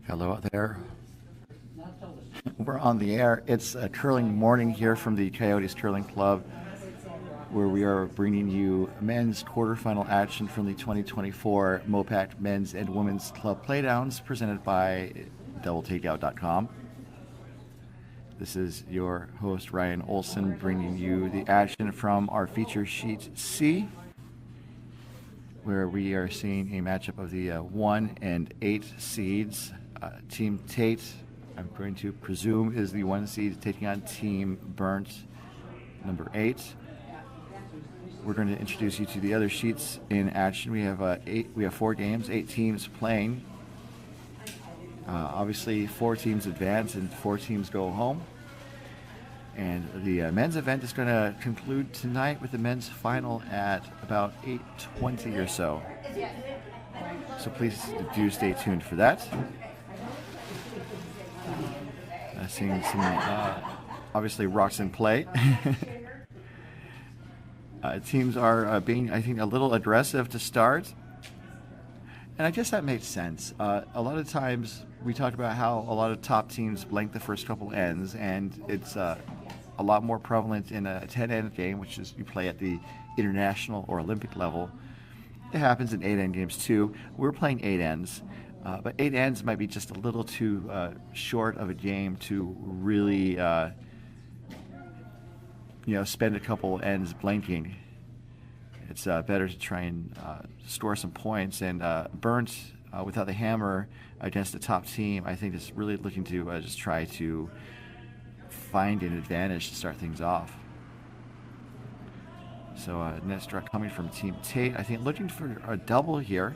Hello out there. We're on the air. It's a curling morning here from the Coyotes Curling Club, where we are bringing you men's quarterfinal action from the 2024 MoPac Men's and Women's Club Playdowns, presented by DoubleTakeout.com. This is your host, Ryan Olson, bringing you the action from our feature sheet C, where we are seeing a matchup of the 1 and 8 seeds. Team Tait, I'm going to presume, is the 1 seed, taking on Team Berndt, number 8. We're going to introduce you to the other sheets in action. We have 4 games, 8 teams playing. Obviously, 4 teams advance and 4 teams go home. And the men's event is going to conclude tonight with the men's final at about 8:20 or so. So please do stay tuned for that. Seeing some, obviously, rocks in play. Teams are being, I think, a little aggressive to start. And I guess that makes sense. A lot of times we talk about how a lot of top teams blank the first couple ends, and it's a lot more prevalent in a 10-end game, which is you play at the international or Olympic level. It happens in 8-end games too. We're playing 8 ends. But 8 ends might be just a little too short of a game to really, spend a couple ends blanking. It's better to try and score some points. And Berndt, without the hammer against the top team, I think is really looking to just try to find an advantage to start things off. So net struck coming from Team Tait. I think looking for a double here.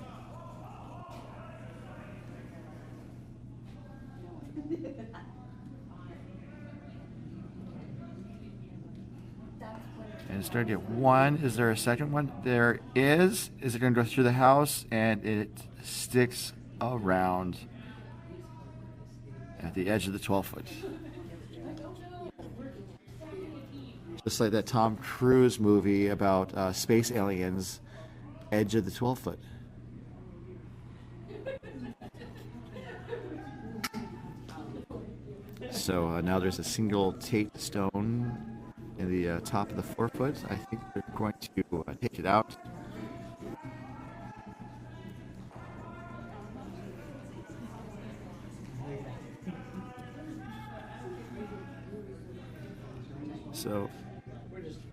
And it's starting to get 1. Is there a second one? There is. Is it going to go through the house? And it sticks around at the edge of the 12-foot. Just like that Tom Cruise movie about space aliens, edge of the 12-foot. So now there's a single Tait stone in the top of the 4-foot. I think they're going to take it out. So,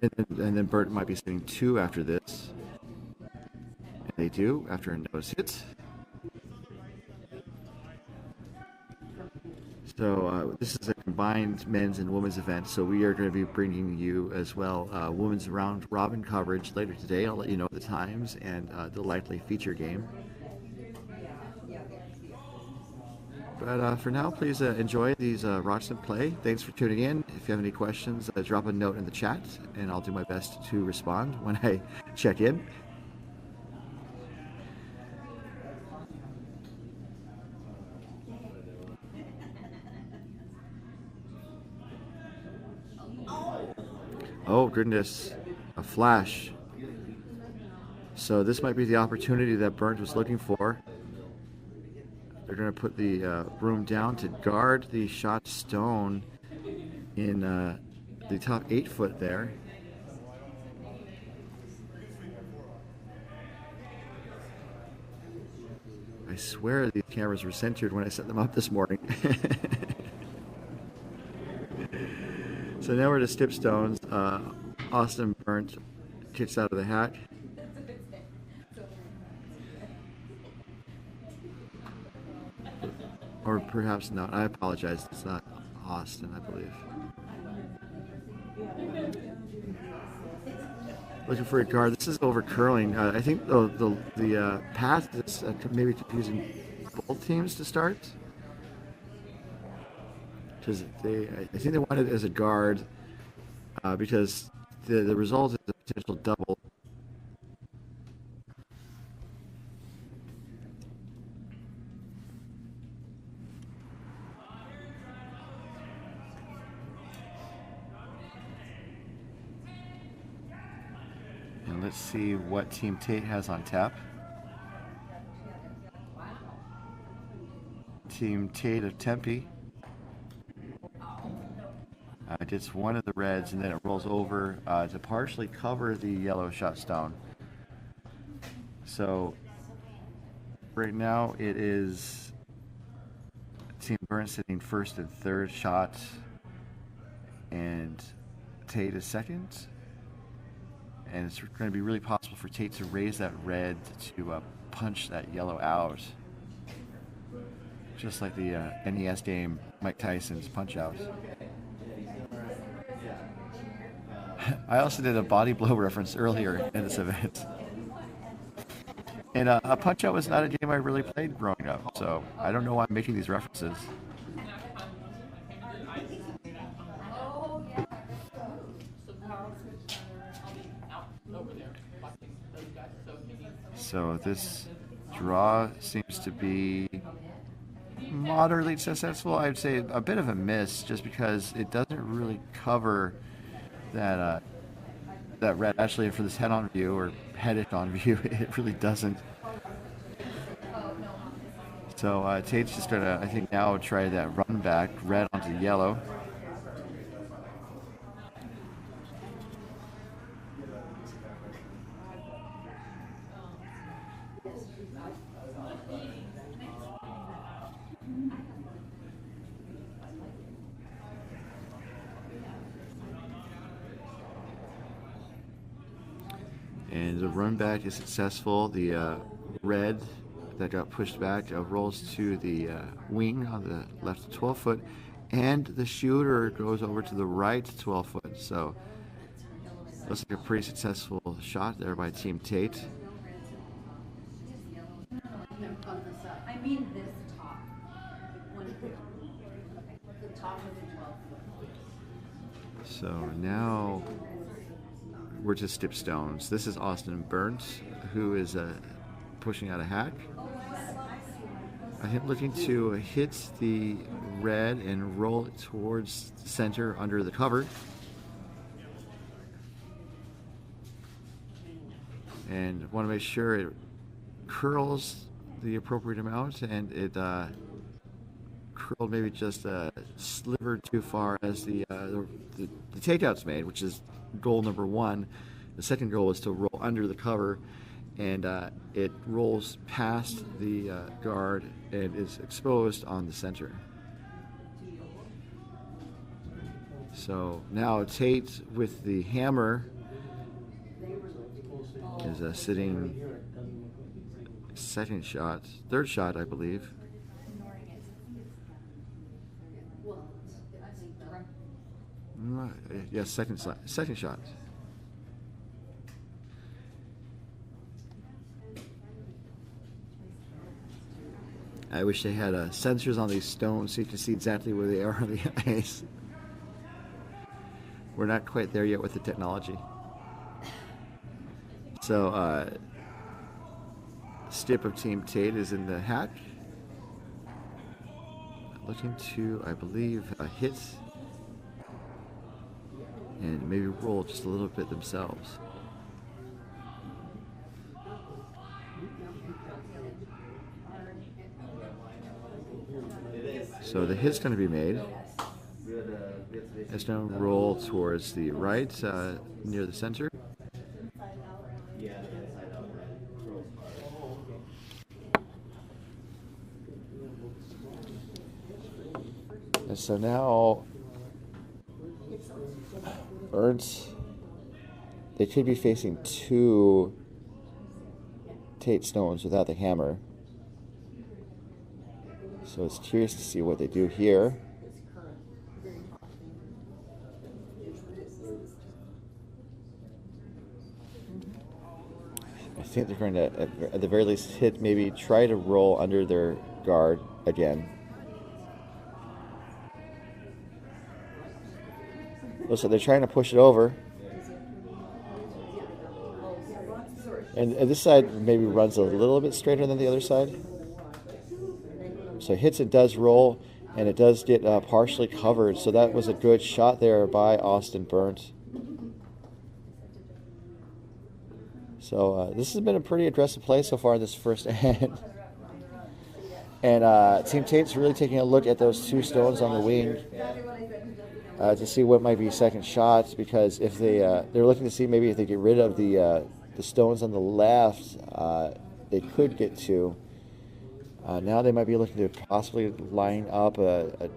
and then Berndt might be sitting 2 after this. And they do after a nose hit. So this is a combined men's and women's event, so we are going to be bringing you as well women's round robin coverage later today. I'll let you know the times and the likely feature game. But for now, please enjoy these rocks in play. Thanks for tuning in. If you have any questions, drop a note in the chat, and I'll do my best to respond when I check in. Oh, goodness. A flash. So this might be the opportunity that Berndt was looking for. They're going to put the broom down to guard the shot stone in the top 8-foot there. I swear these cameras were centered when I set them up this morning. So now we're to Stip Stones. Austin Berndt kicks out of the hat. Or perhaps not. I apologize. It's not Austin, I believe. Looking for a guard. This is over curling. I think the path is maybe confusing both teams to start. Because I think they wanted it as a guard because the result is a potential double. And let's see what Team Tait has on tap. Team Tait of Tempe. Gets one of the reds, and then it rolls over to partially cover the yellow shot stone. So right now it is Team Berndt sitting first and third shot, and Tait is second. And it's going to be really possible for Tait to raise that red to punch that yellow out. Just like the NES game Mike Tyson's Punch Out. I also did a body blow reference earlier in this event. And a Punch Out was not a game I really played growing up, so I don't know why I'm making these references. So this draw seems to be moderately successful. I'd say a bit of a miss, just because it doesn't really cover that that red. Actually, for this head-on view or headed-on view, it really doesn't. So Tait's just gonna, I think, now try that run back, red onto yellow. And the run back is successful. The red that got pushed back rolls to the wing on the left 12 foot, and the shooter goes over to the right 12 foot. So looks like a pretty successful shot there by Team Tait. I mean this top. The top of the 12 foot. So now we're to Stip Stones. This is Berndt, who is pushing out a hack. I am looking to hit the red and roll it towards the center under the cover. And want to make sure it curls the appropriate amount, and it curled maybe just a sliver too far as the takeout's made, which is goal number one. The second goal is to roll under the cover, and it rolls past the guard and is exposed on the center. So now Tait with the hammer is sitting third shot, I believe. Yes, second shot. I wish they had sensors on these stones so you can see exactly where they are on the ice. We're not quite there yet with the technology. So, Stip of Team Tait is in the hack. Looking to, I believe, hit and maybe roll just a little bit themselves. So the hit's going to be made. It's going to roll towards the right, near the center. And so now Berndt, they could be facing two Tait stones without the hammer. So it's curious to see what they do here. I think they're going to, at the very least, maybe try to roll under their guard again. Looks like they're trying to push it over. And this side maybe runs a little bit straighter than the other side. So hits, it does roll, and it does get partially covered. So that was a good shot there by Berndt. So this has been a pretty aggressive play so far in this first end. And Team Tait's really taking a look at those two stones on the wing to see what might be second shots, because if they're looking to see maybe if they get rid of the stones on the left, they could get two. Now they might be looking to possibly line up a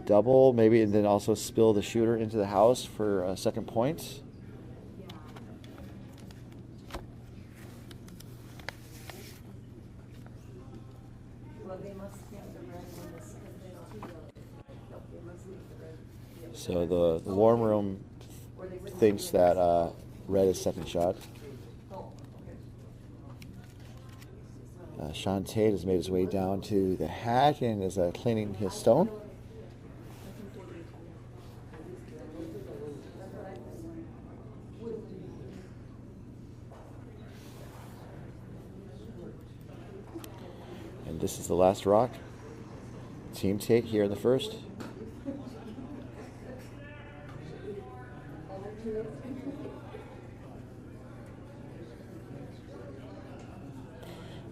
double, maybe, and then also spill the shooter into the house for a second point. So the warm room thinks that red is second shot. Sean Tait has made his way down to the hat and is cleaning his stone. And this is the last rock. Team Tait here in the first.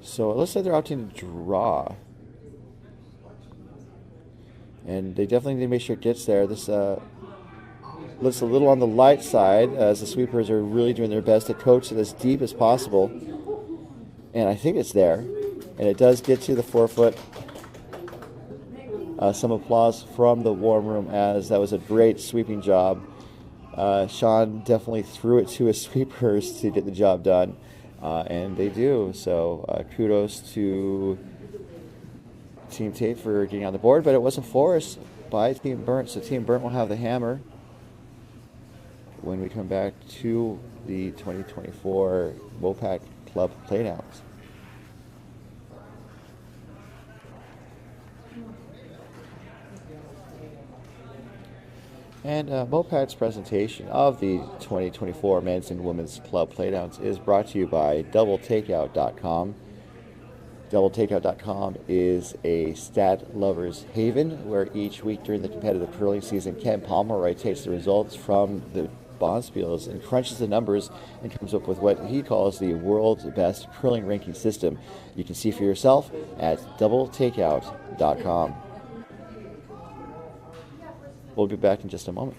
So it looks like they're opting to draw. And they definitely need to make sure it gets there. This looks a little on the light side, as the sweepers are really doing their best to coach it as deep as possible. And I think it's there. And it does get to the 4-foot. Some applause from the warm room, as that was a great sweeping job. Sean definitely threw it to his sweepers to get the job done. And they do. So kudos to Team Tait for getting on the board, but it wasn't forced by Team Berndt. So Team Berndt will have the hammer when we come back to the 2024 MoPac Club Playdowns. And MoPac's presentation of the 2024 Men's and Women's Club Playdowns is brought to you by DoubleTakeout.com. DoubleTakeout.com is a stat lover's haven where each week during the competitive curling season, Ken Pomeroy takes the results from the Bonspiels and crunches the numbers and comes up with what he calls the world's best curling ranking system. You can see for yourself at DoubleTakeout.com. We'll be back in just a moment.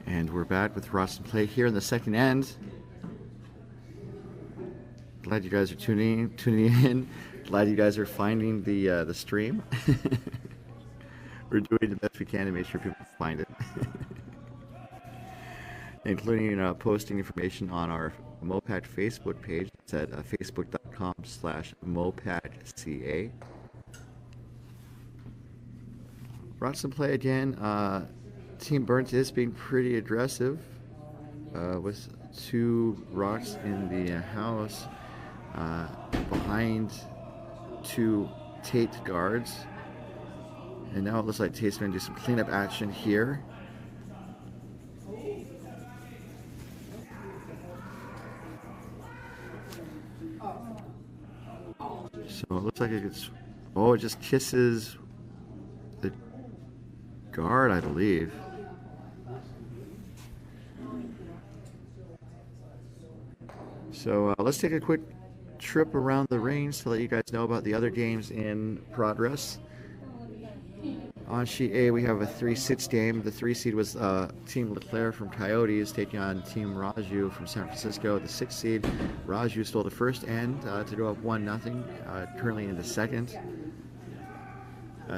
And we're back with Ross and Play here in the second end. Glad you guys are tuning in. Glad you guys are finding the stream. We're doing the best we can to make sure people find it, including posting information on our MoPac Facebook page. It's at facebook.com/MoPacCA. Ross and Play again. Team Berndt is being pretty aggressive with 2 rocks in the house behind 2 Tait guards. And now it looks like Tait's going to do some cleanup action here. So it looks like it gets... Oh, it just kisses the guard, I believe. So let's take a quick trip around the range to let you guys know about the other games in progress. On sheet A, we have a 3-6 game. The 3 seed was Team Leclerc from Coyotes taking on Team Raju from San Francisco. The 6 seed, Raju stole the first end to go up 1-0, currently in the second.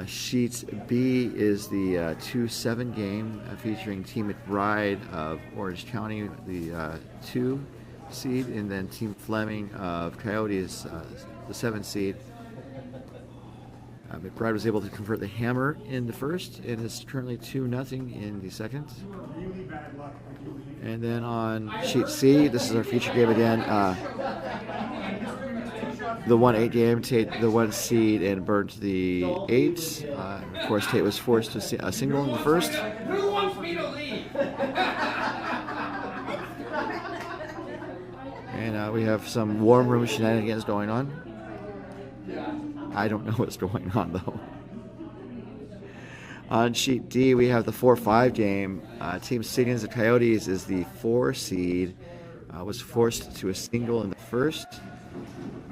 Sheet B is the 2-7 game featuring Team McBride of Orange County, the 2 seed, and then Team Fleming of Coyotes, the 7 seed. McBride was able to convert the hammer in the first and is currently 2-0 in the second. And then on sheet C, this is our feature game again. The 1-8 game, Tait the 1 seed and Berndt the 8. Of course, Tait was forced to a single in the first. Who wants me to leave? And we have some warm room shenanigans going on. I don't know what's going on though. On sheet D, we have the 4-5 game. Team Citizens of Coyotes is the 4 seed. Was forced to a single in the first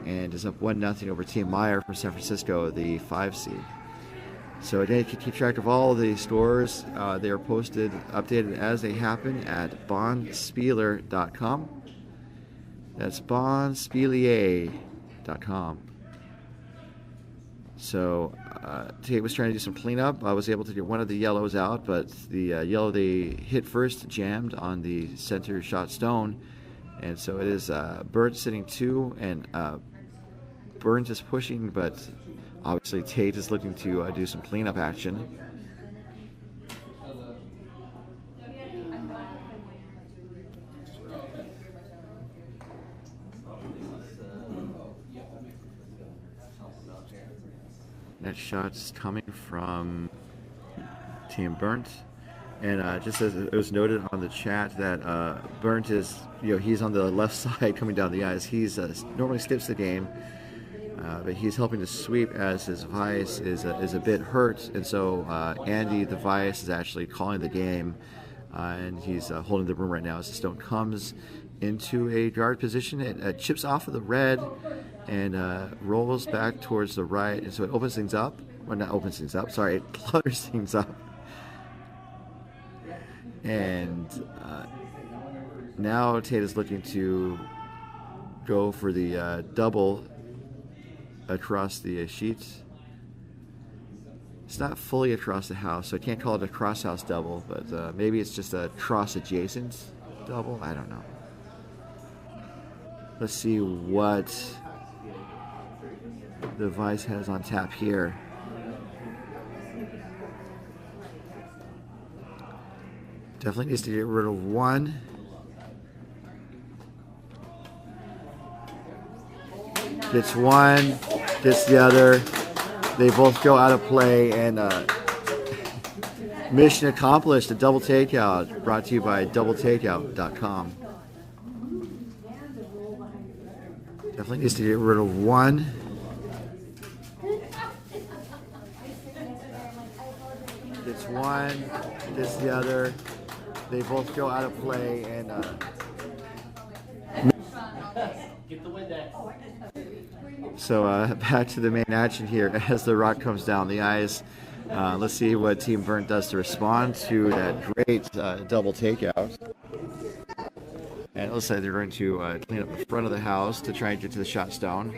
and is up 1-0 over Team Meyer from San Francisco, the 5 seed. So again, you can keep track of all the scores. They are posted, updated as they happen at bondspieler.com. That's bondspelier.com. So Tait was trying to do some cleanup. I was able to get one of the yellows out, but the yellow they hit first jammed on the center shot stone. And so it is Berndt sitting 2, and Berndt is pushing, but obviously Tait is looking to do some cleanup action. Next shot's coming from Team Berndt, and just as it was noted on the chat that Berndt is, he's on the left side coming down the ice. He's normally skips the game, but he's helping to sweep as his vice is a bit hurt, and so Andy, the vice, is actually calling the game, and he's holding the room right now as the stone comes into a guard position. It chips off of the red and rolls back towards the right, and so it opens things up. Well, not opens things up, sorry, it clutters things up. And now Tait is looking to go for the double across the sheets. It's not fully across the house, so I can't call it a cross-house double, but maybe it's just a cross-adjacent double. I don't know. Let's see what the vice has on tap here. Definitely needs to get rid of one. Gets one, gets the other. They both go out of play, and mission accomplished. A double takeout brought to you by doubletakeout.com. Definitely needs to get rid of one. Gets one, gets the other. They both go out of play, and so back to the main action here as the rock comes down the ice. Let's see what Team Berndt does to respond to that great double takeout. And it looks like they're going to clean up the front of the house to try and get to the shot stone.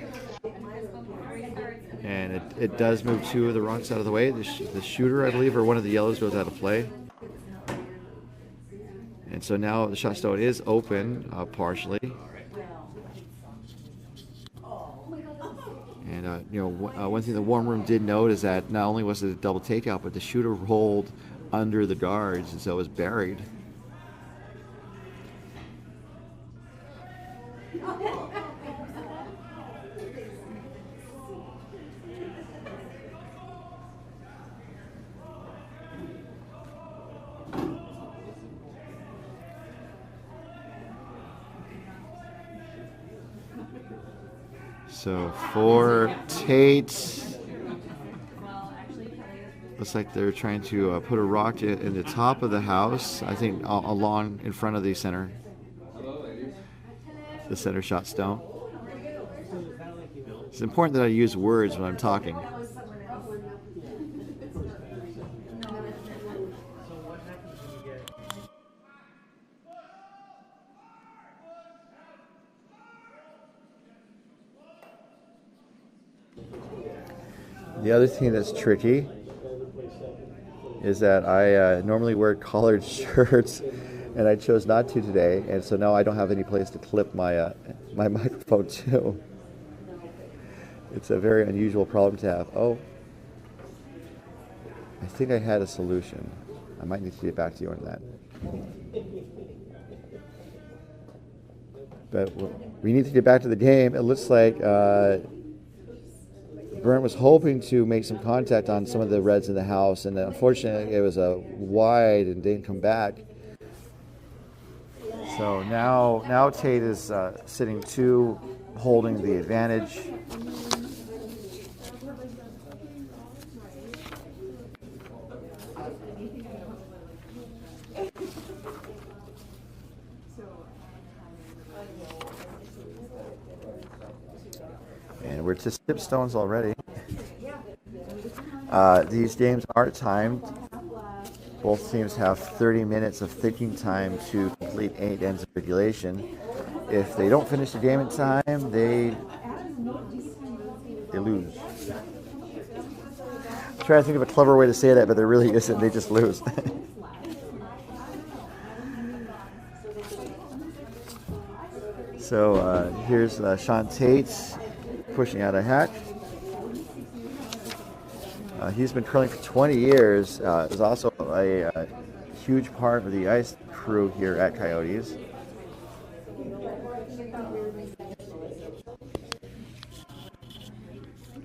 And it does move two of the rocks out of the way. The shooter, I believe, or one of the yellows goes out of play. And so now the shot stone is open partially. And one thing the warm room did note is that not only was it a double takeout, but the shooter rolled under the guards, and so it was buried. So for Tait, looks like they're trying to put a rock in the top of the house, I think along in front of the center shot stone. It's important that I use words when I'm talking. The other thing that's tricky is that I normally wear collared shirts, and I chose not to today, and so now I don't have any place to clip my my microphone to. It's a very unusual problem to have. Oh, I think I had a solution. I might need to get back to you on that. But we need to get back to the game. It looks like Berndt was hoping to make some contact on some of the reds in the house, and unfortunately it was a wide and didn't come back. So now Tait is sitting two, holding the advantage. And we're to skip stones already. These games are timed. Both teams have 30 minutes of thinking time to complete 8 ends of regulation. If they don't finish the game in time, they lose. I'm trying to think of a clever way to say that, but there really isn't. They just lose. So here's Tait pushing out a hack. He's been curling for 20 years. Is also a huge part of the ice crew here at Coyotes.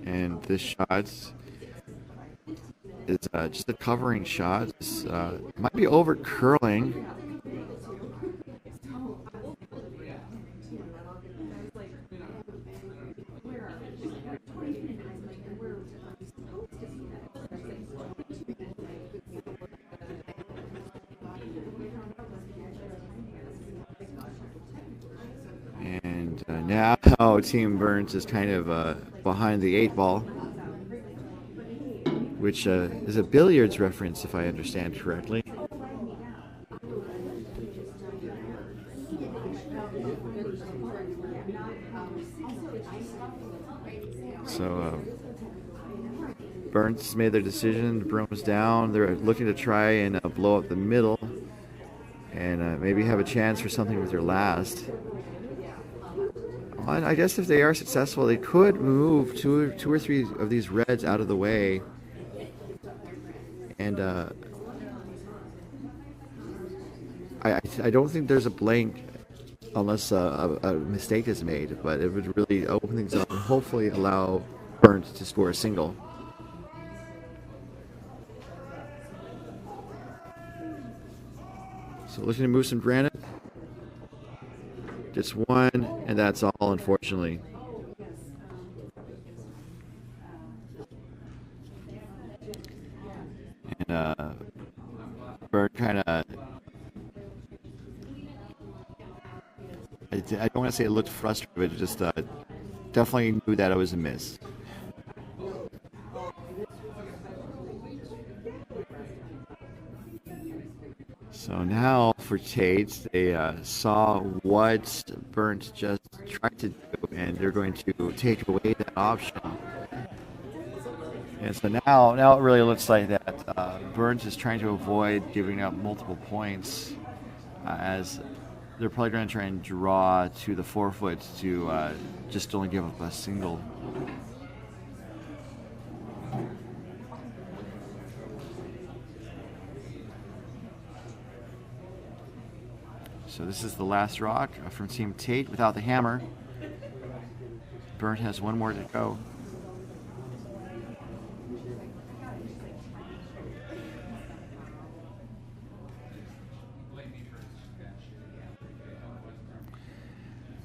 And this shot is just a covering shot. Might be over curling. And now Team Berndt is kind of behind the 8 ball, which is a billiards reference, if I understand correctly. So Berndt's made their decision. The broom's down. They're looking to try and blow up the middle and maybe have a chance for something with their last. And I guess if they are successful, they could move two or three of these reds out of the way. And I don't think there's a blank unless a mistake is made, but it would really open things up and hopefully allow Berndt to score a single. So looking to move some granite. Just one, and that's all, unfortunately. And Berndt kind of, I don't want to say it looked frustrated, but it just definitely knew that it was a miss. So now for Tait, they saw what Berndt just tried to do, and they're going to take away that option. And so now it really looks like that Berndt is trying to avoid giving up multiple points, as they're probably going to try and draw to the forefoot to just only give up a single. So this is the last rock from Team Tait without the hammer. Berndt has one more to go.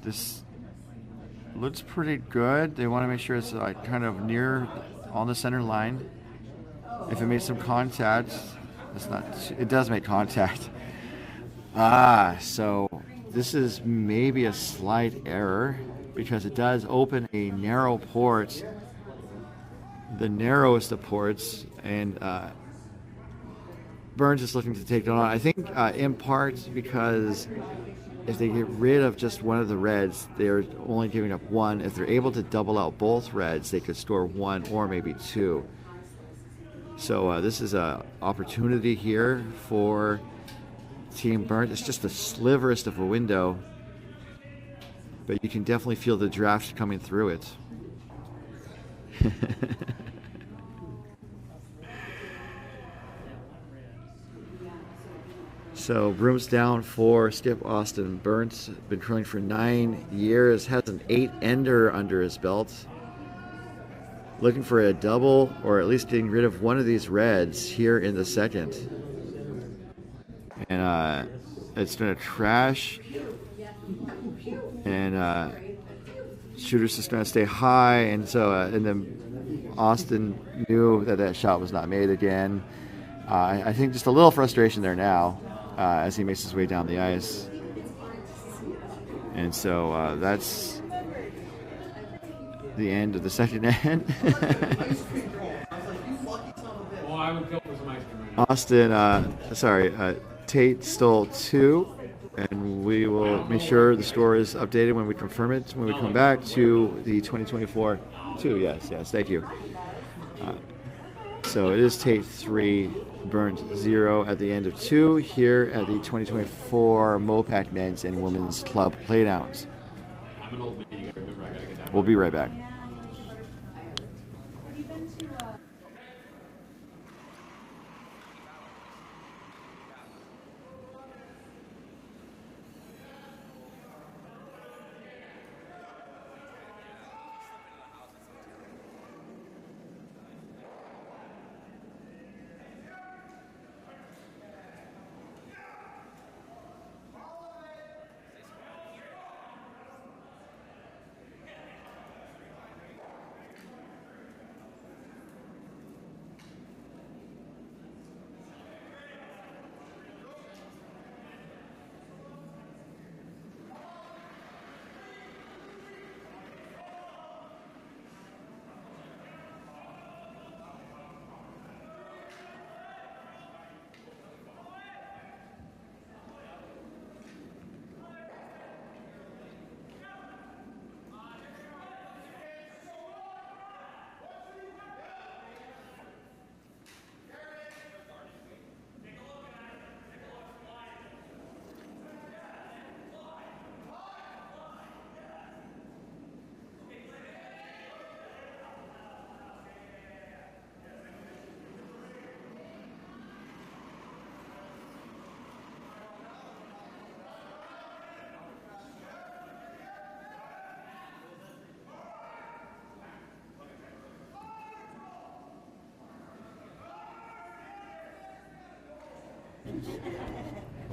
This looks pretty good. They want to make sure it's kind of near on the center line. If it makes some contact, it's not. It does make contact. So this is maybe a slight error because it does open a narrow port, the narrowest of ports, and Berndt is looking to take it on. I think in part because if they get rid of just one of the reds, they're only giving up one. If they're able to double out both reds, they could store one or maybe two. So this is an opportunity here for Team Berndt. It's just the sliverest of a window, but you can definitely feel the draft coming through it. So brooms down for Skip Austin. Berndt's been curling for 9 years, has an 8-ender under his belt. Looking for a double, or at least getting rid of one of these reds here in the second. And it's going to trash. And shooter's just going to stay high. And so and then Austin knew that that shot was not made again. I think just a little frustration there now as he makes his way down the ice. And so that's the end of the second end. Austin, Tait stole 2, and we will make sure the score is updated when we confirm it when we come back to the 2024 2. Yes, thank you. So it is Tait 3, Berndt 0 at the end of 2 here at the 2024 MoPac Men's and Women's Club Playdowns. We'll be right back.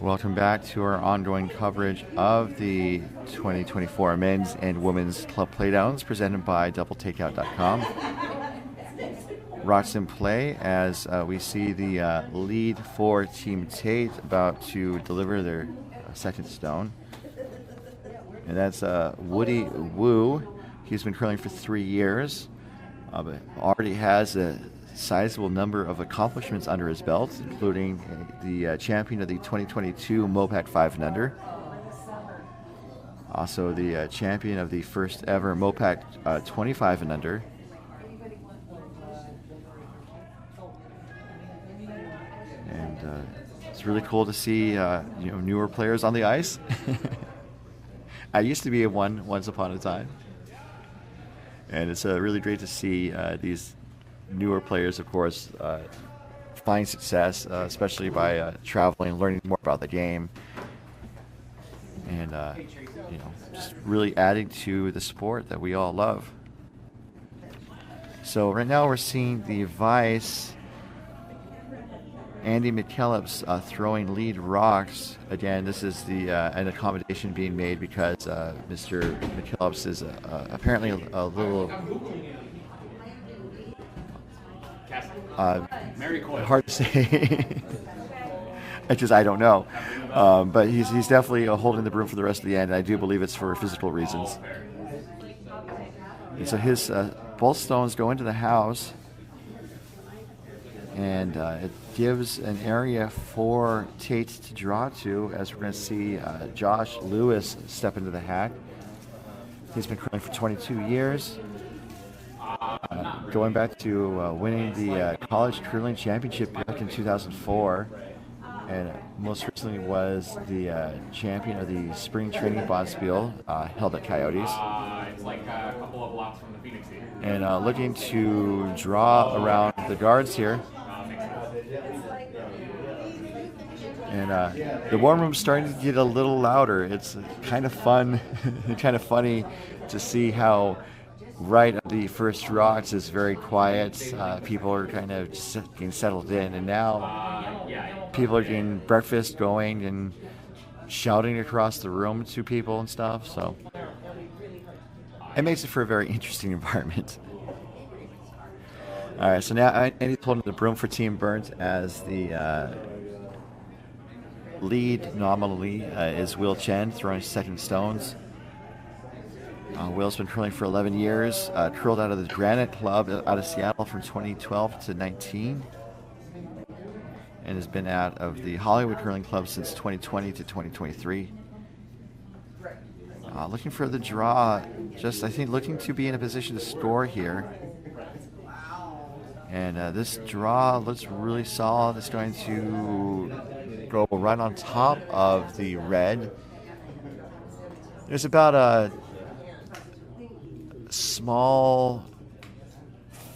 Welcome back to our ongoing coverage of the 2024 Men's and Women's Club Playdowns presented by DoubleTakeout.com. Rocks in play as we see the lead for Team Tait about to deliver their second stone. And that's Woody Woo. He's been curling for 3 years, but already has a sizable number of accomplishments under his belt, including the champion of the 2022 MoPac 5 and Under. Also the champion of the first ever MoPac 25 and Under. And it's really cool to see newer players on the ice. I used to be one once upon a time. And it's really great to see these newer players, of course, find success, especially by traveling, learning more about the game, and just really adding to the sport that we all love. So right now we're seeing the Vice, Andy McKellips throwing lead rocks. Again, this is the an accommodation being made because Mr. McKellips is apparently a little hard to say. I don't know, but he's definitely holding the broom for the rest of the end, and I do believe it's for physical reasons. And so his both stones go into the house, and it gives an area for Tait to draw to, as we're going to see Josh Lewis step into the hack. He's been curling for 22 years, going back to winning the college curling championship back in 2004, and most recently was the champion of the spring training bonspiel held at Coyotes. It's like a couple of blocks from the Phoenix Theater. And looking to draw around the guards here. And the warm room's starting to get a little louder. It's kind of fun, kind of funny to see how right at the first rocks is very quiet. People are kind of just getting settled in, and now people are getting breakfast going and shouting across the room to people and stuff. So it makes it for a very interesting environment. All right, so now Andy's holding the broom for Team Berndt, as the lead nominally is Will Chen throwing second stones. Will's been curling for 11 years, curled out of the Granite Club out of Seattle from 2012 to 19, and has been out of the Hollywood Curling Club since 2020 to 2023. Looking for the draw, just I think looking to be in a position to score here. And this draw looks really solid. It's going to go right on top of the red. There's about a small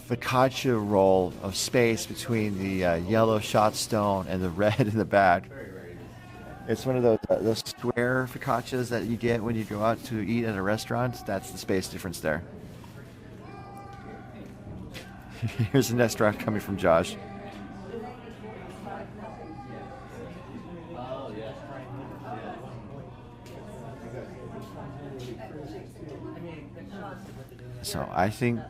focaccia roll of space between the yellow shot stone and the red in the back. It's one of those square focaccias that you get when you go out to eat at a restaurant. That's the space difference there. Here's the next draft coming from Josh. So I think,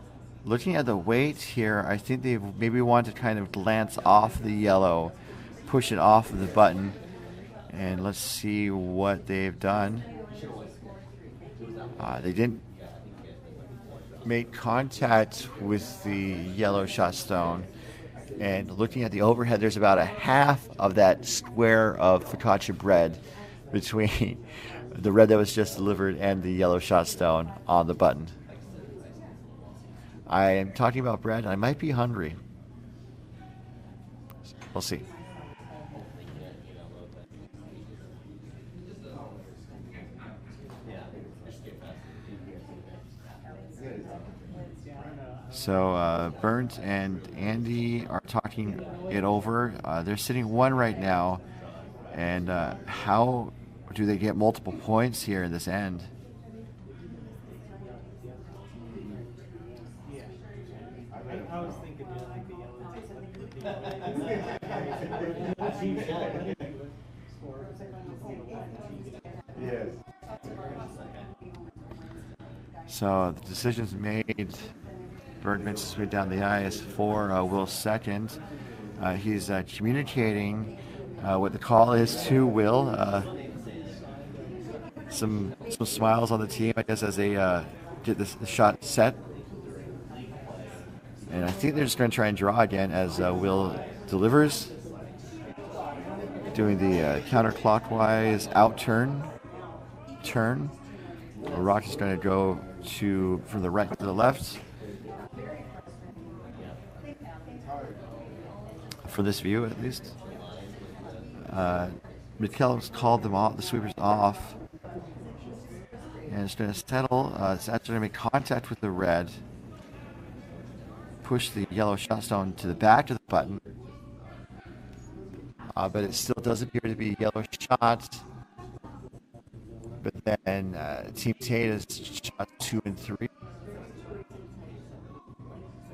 looking at the weight here, I think they maybe want to kind of glance off the yellow, push it off of the button, and let's see what they've done. They didn't make contact with the yellow shot stone, and looking at the overhead, there's about a half of that square of focaccia bread between the red that was just delivered and the yellow shot stone on the button. I am talking about bread, and I might be hungry. We'll see. So Berndt and Andy are talking it over. They're sitting one right now, and how do they get multiple points here in this end? I was thinking like the yellow. So the decision's made. Berndt makes his way down the ice for Will second. He's communicating what the call is to Will. Some smiles on the team, I guess, as they get this shot set. And I think they're just going to try and draw again as Will delivers. Doing the counterclockwise out turn. Rock is going to go from the right to the left. For this view, at least. McKellum's called them off, the sweepers off. And it's going to settle. It's actually going to make contact with the red. Push the yellow shot stone to the back of the button. But it still does appear to be yellow shot. But then Team Tait is shot 2 and 3.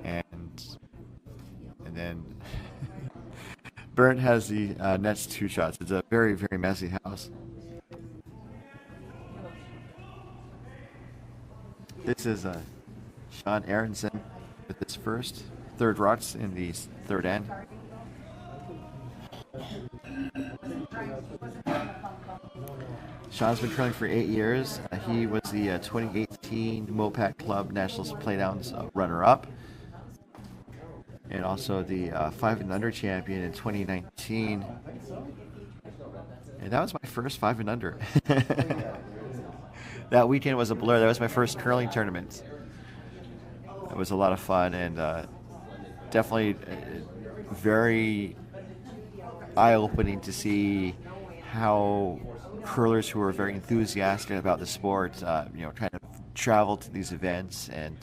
And then Berndt has the nets 2 shots. It's a very, very messy house. This is Sean Aronson with his third rocks in the third end. Sean's been curling for 8 years. He was the 2018 MoPac Club Nationals Playdowns runner-up, and also the 5 and Under champion in 2019. And that was my first 5 and Under. That weekend was a blur. That was my first curling tournament. It was a lot of fun and definitely very eye-opening to see how curlers who are very enthusiastic about the sport, kind of travel to these events and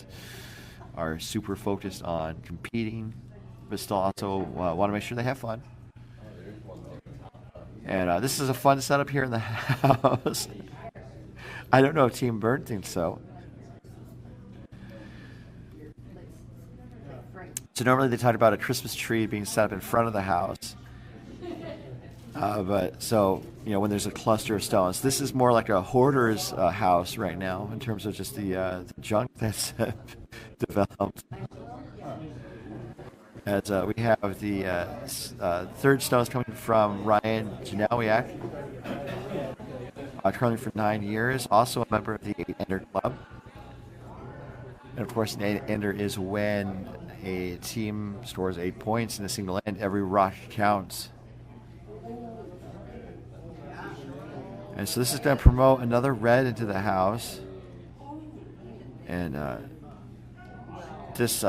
are super focused on competing, but still also want to make sure they have fun. And this is a fun setup here in the house. I don't know if Team Berndt thinks so. So normally they talk about a Christmas tree being set up in front of the house. But so, when there's a cluster of stones, this is more like a hoarder's house right now in terms of just the junk that's developed. As we have the third stones coming from Ryan Janowiak, curling for 9 years, also a member of the 8-ender club. And of course, an 8-ender is when a team scores 8 points in a single end. Every rock counts. And so this is going to promote another red into the house. And this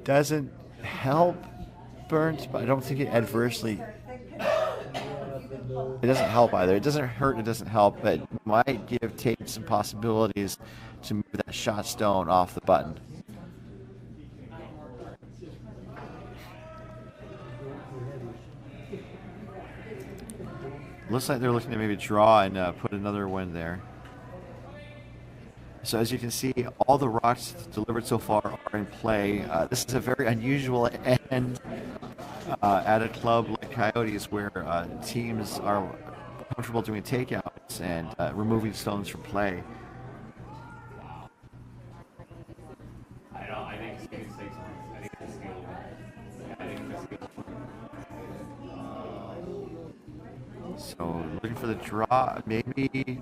doesn't help Berndt, but I don't think it adversely... It doesn't help either. It doesn't hurt, it doesn't help, but it might give Tait some possibilities to move that shot stone off the button. Looks like they're looking to maybe draw and put another one there. So as you can see, all the rocks delivered so far are in play. This is a very unusual end at a club like Coyotes where teams are comfortable doing takeouts and removing stones from play. So looking for the draw, maybe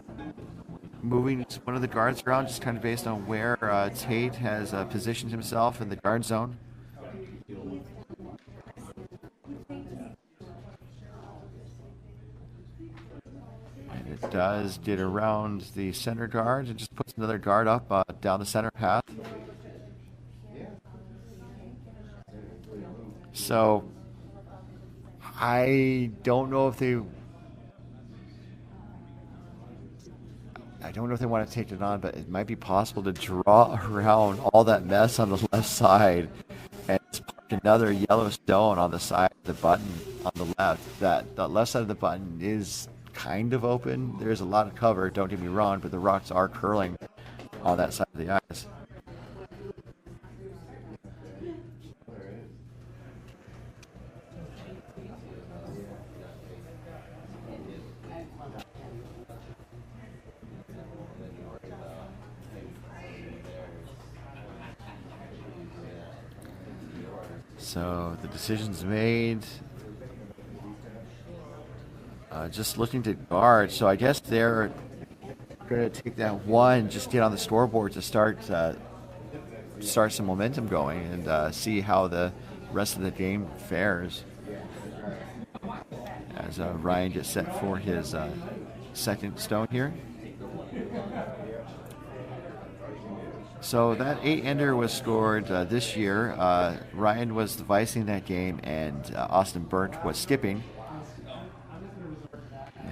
moving one of the guards around just kind of based on where Tait has positioned himself in the guard zone. And it does get around the center guard and just puts another guard up down the center path. So I don't know if they want to take it on, but it might be possible to draw around all that mess on the left side and park another yellow stone on the side of the button on the left. That left side of the button is kind of open. There's a lot of cover, don't get me wrong, but the rocks are curling on that side of the ice. So the decision's made. Just looking to guard. So I guess they're going to take that one, just get on the scoreboard to start start some momentum going and see how the rest of the game fares. As Ryan gets set for his second stone here. So that 8-ender was scored this year. Ryan was devising that game, and Austin Berndt was skipping.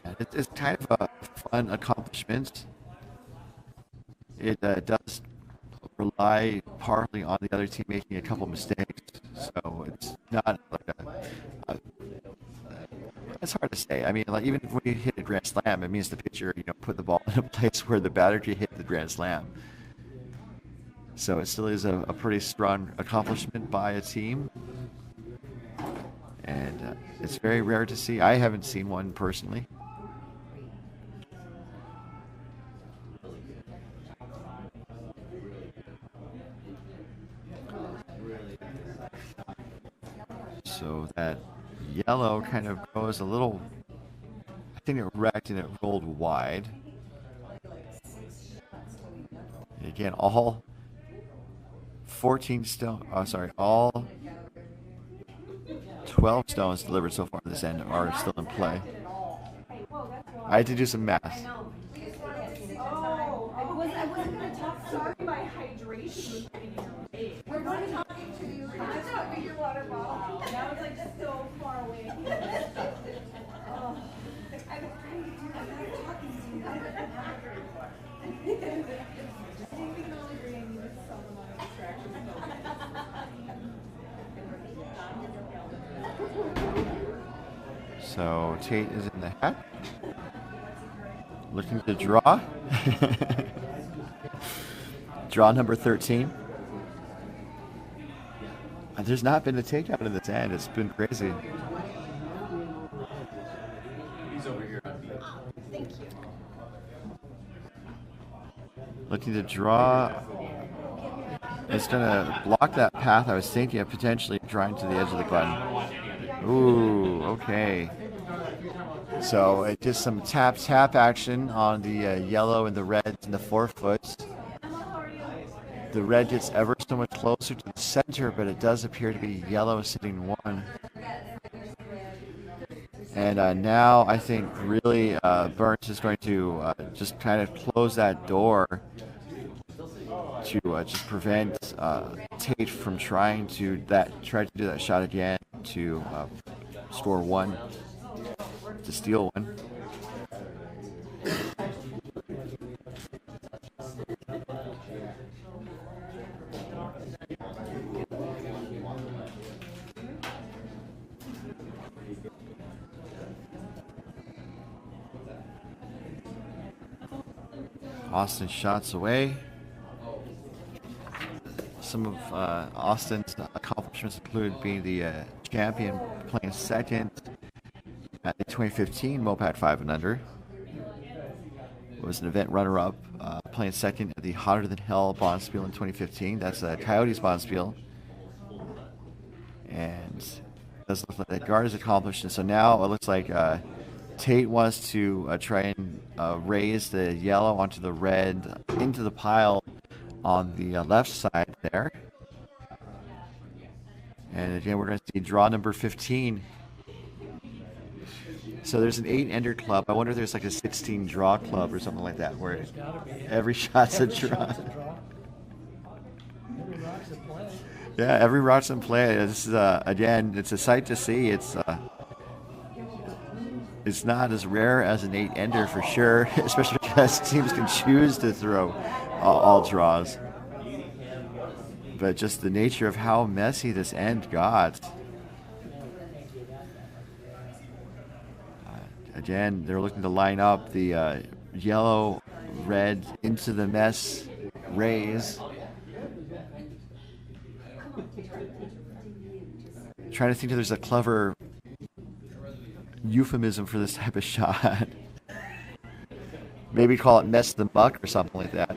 And it's kind of a fun accomplishment. It does rely partly on the other team making a couple mistakes, so it's not like it's hard to say. I mean, like even when you hit a grand slam, it means the pitcher, put the ball in a place where the batter can hit the grand slam. So it still is a pretty strong accomplishment by a team, and it's very rare to see. I haven't seen one personally. So that yellow kind of goes a little, I think it wrecked and it rolled wide. Again, all 14 stone, all 12 stones delivered so far this end are still in play. I had to do some math. I wasn't going to talk. Sorry, my hydration was getting in the way. We're not talking to you. I thought your water bottle. That was like so far away. Oh, I was trying to do that. I was talking to you. I think we can all agree I needed some amount of distraction. So Tait is in the hat, looking to draw. Draw number 13. There's not been a takeout in this end. It's been crazy. He's over here. Thank you. Looking to draw. It's going to block that path I was thinking of potentially drawing to the edge of the button. Ooh, okay. So it's just some tap action on the yellow and the red and the forefoot. The red gets ever so much closer to the center, but it does appear to be yellow sitting one. And now I think really Berndt is going to just kind of close that door to just prevent Tait from trying to do that shot again to score one, to steal one. Austin shots away. Some of Austin's accomplishments include being the champion, playing second at the 2015 MoPac 5 and Under. Was an event runner-up, playing second at the Hotter Than Hell Bonspiel in 2015. That's Coyotes Bonspiel. And it does look like that guard is accomplished. And so now it looks like Tait wants to try and raise the yellow onto the red into the pile on the left side there. And again, we're going to see draw number 15. So there's an 8-ender club. I wonder if there's like a 16 draw club or something like that, where every shot's a draw. Yeah, every rock's in play. This is again, it's a sight to see. It's not as rare as an 8-ender for sure, especially because teams can choose to throw all draws. But just the nature of how messy this end got. Again, they're looking to line up the yellow, red into the mess raise. Trying to think if there's a clever euphemism for this type of shot. Maybe call it mess the muck or something like that.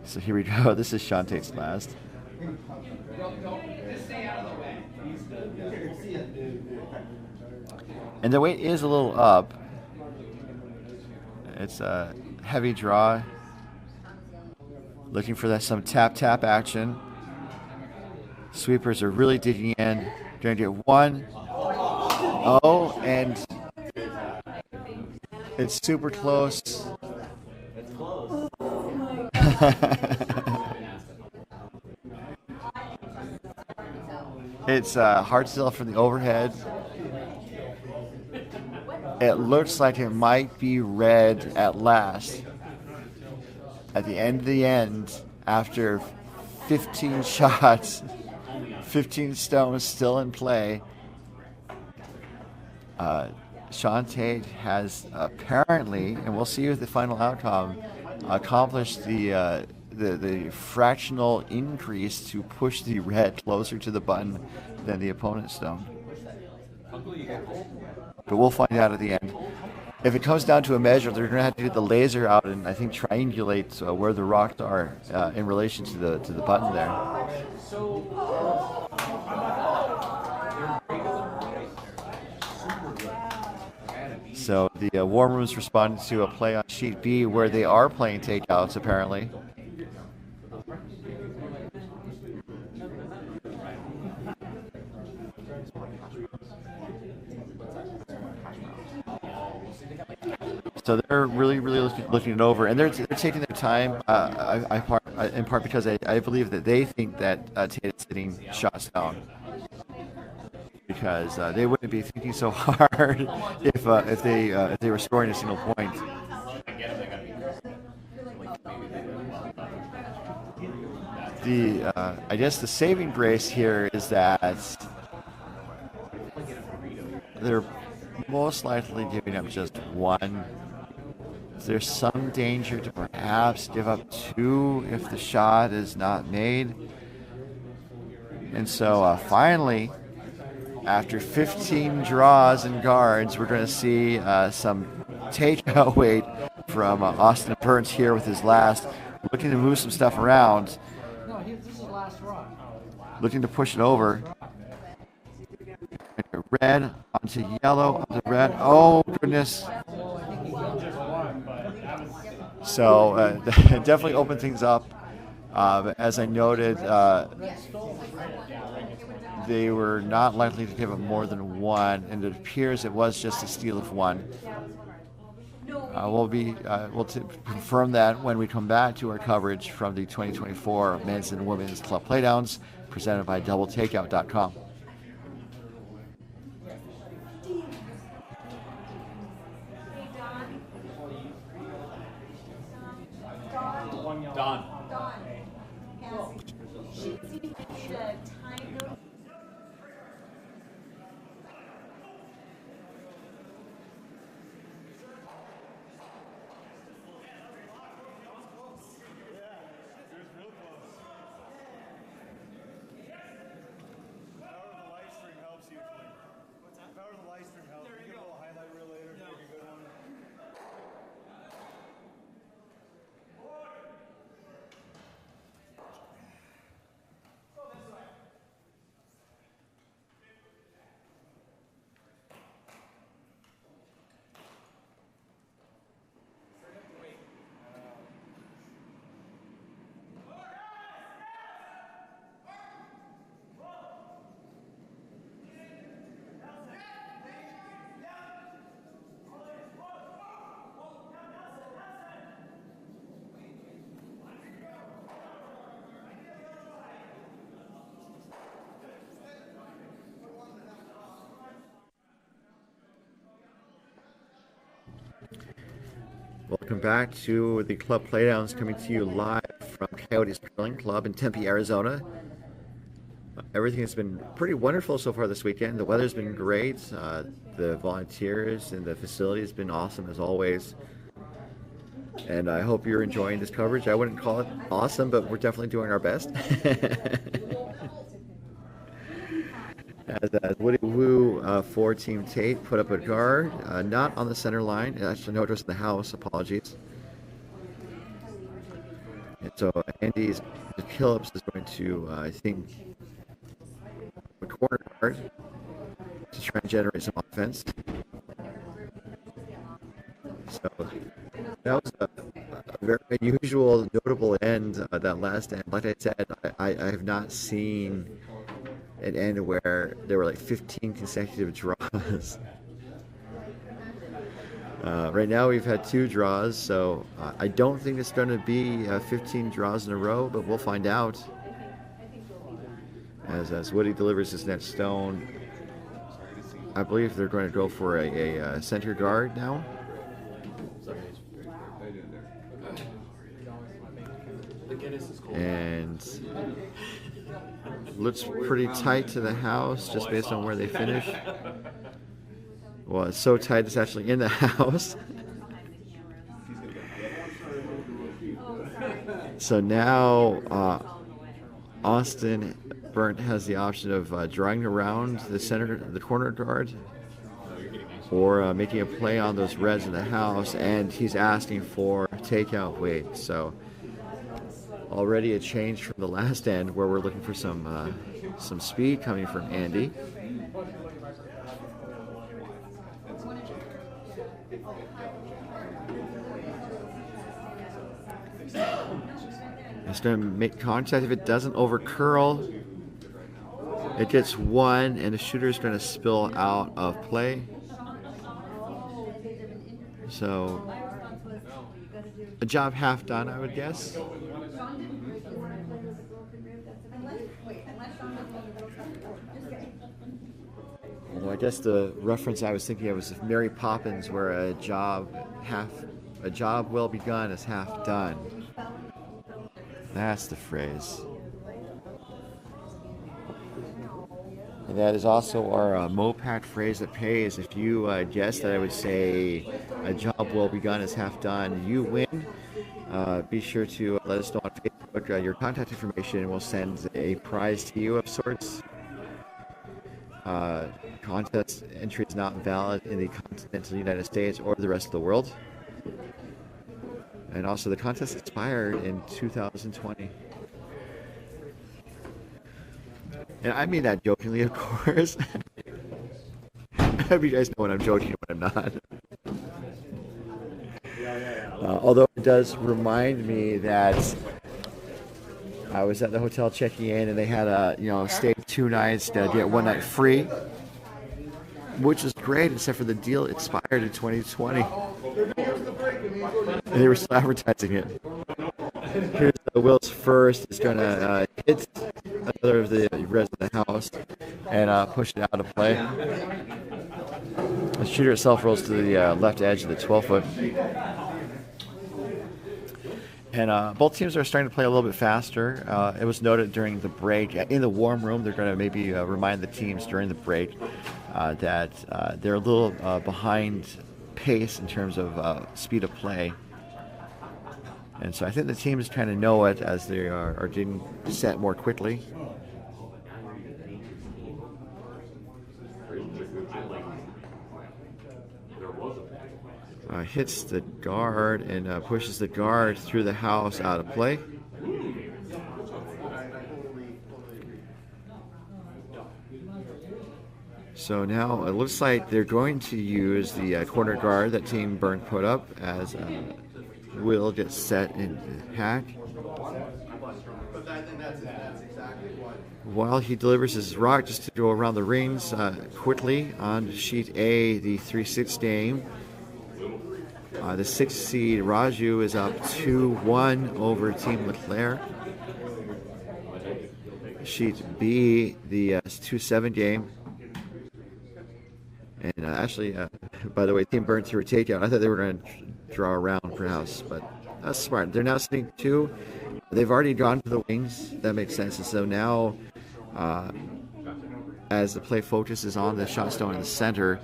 So here we go. This is Sean Tait's last. And the weight is a little up. It's a heavy draw. Looking for that some tap action. Sweepers are really digging in. Trying to get one. Oh, and it's super close. It's close. It's hard still from the overhead. It looks like it might be red at last. At the end, after 15 shots, 15 stones still in play. Tait has apparently, and we'll see with the final outcome, accomplished the fractional increase to push the red closer to the button than the opponent's stone. But we'll find out at the end. If it comes down to a measure, they're going to have to get the laser out and I think triangulate where the rocks are in relation to the button there. So the War Room's responding to a play on sheet B where they are playing takeouts apparently. So they're really looking it over, and they're taking their time. In part because I believe that they think that Tait is sitting shots down, because they wouldn't be thinking so hard if they were scoring a single point. I guess the saving grace here is that they're most likely giving up just one. There's some danger to perhaps give up two if the shot is not made. And so finally, after 15 draws and guards, we're going to see some takeout weight from Austin Berndt here with his last, looking to move some stuff around. Looking to push it over. Red onto yellow onto red. Oh goodness! So definitely opened things up. As I noted, they were not likely to give up more than one, and it appears it was just a steal of one. We'll confirm that when we come back to our coverage from the 2024 Men's and Women's Club Playdowns, presented by DoubleTakeout.com. Don. Welcome back to the Club Playdowns, coming to you live from Coyotes Curling Club in Tempe, Arizona. Everything has been pretty wonderful so far this weekend. The weather's been great. The volunteers and the facility has been awesome as always. And I hope you're enjoying this coverage. I wouldn't call it awesome, but we're definitely doing our best. As Woody Woo for Team Tait put up a guard, not on the center line. Actually, no, it was in the house. Apologies. And so Andy Phillips is going to, I think, a corner guard to try and generate some offense. So that was a very unusual, notable end, that last end. Like I said, I have not seen an end where there were like 15 consecutive draws. Right now we've had 2 draws, so I don't think it's going to be 15 draws in a row, but we'll find out as Woody delivers his next stone. I believe they're going to go for a center guard now. And looks pretty tight to the house just based on where they finish. Well, it's so tight it's actually in the house. So now Austin Berndt has the option of drawing around the corner guard, or making a play on those reds in the house, and he's asking for takeout weight. So already a change from the last end where we're looking for some speed coming from Andy. It's going to make contact. If it doesn't over curl, it gets 1, and the shooter is going to spill out of play. So a job half done, I would guess. Although I guess the reference I was thinking of was Mary Poppins, where a job well begun is half done. That's the phrase. And that is also our MoPac phrase that pays. If you guessed that I would say a job well begun is half done, you win. Be sure to let us know on Facebook your contact information, and we'll send a prize to you of sorts. Contest entry is not valid in the continental United States or the rest of the world. And also, the contest expired in 2020. And I mean that jokingly, of course. I hope you guys know when I'm joking and when I'm not. Although it does remind me that I was at the hotel checking in, and they had stay 2 nights to get 1 night free, which is great, except for the deal expired in 2020. And they were still advertising it. Here's Will's first. It's going to hit another of the reds in the house and push it out of play. The shooter itself rolls to the left edge of the 12-foot. And both teams are starting to play a little bit faster. It was noted during the break. In the warm room, they're going to maybe remind the teams during the break that they're a little behind pace in terms of speed of play. And so I think the teams kind of know it as they are getting set more quickly. Hits the guard and pushes the guard through the house out of play. So now it looks like they're going to use the corner guard that Team Berndt put up as Will gets set in hack. While he delivers his rock, just to go around the rings quickly on sheet A, the 3-6 game. The 6th seed Raju is up 2-1 over Team Leclerc. Sheet B, the 2-7 game. And actually, by the way, Team Berndt threw a takeout. I thought they were going to draw around perhaps, but that's smart. They're now sitting 2. They've already gone to the wings. That makes sense. And so now, as the play focuses on the shot stone in the center,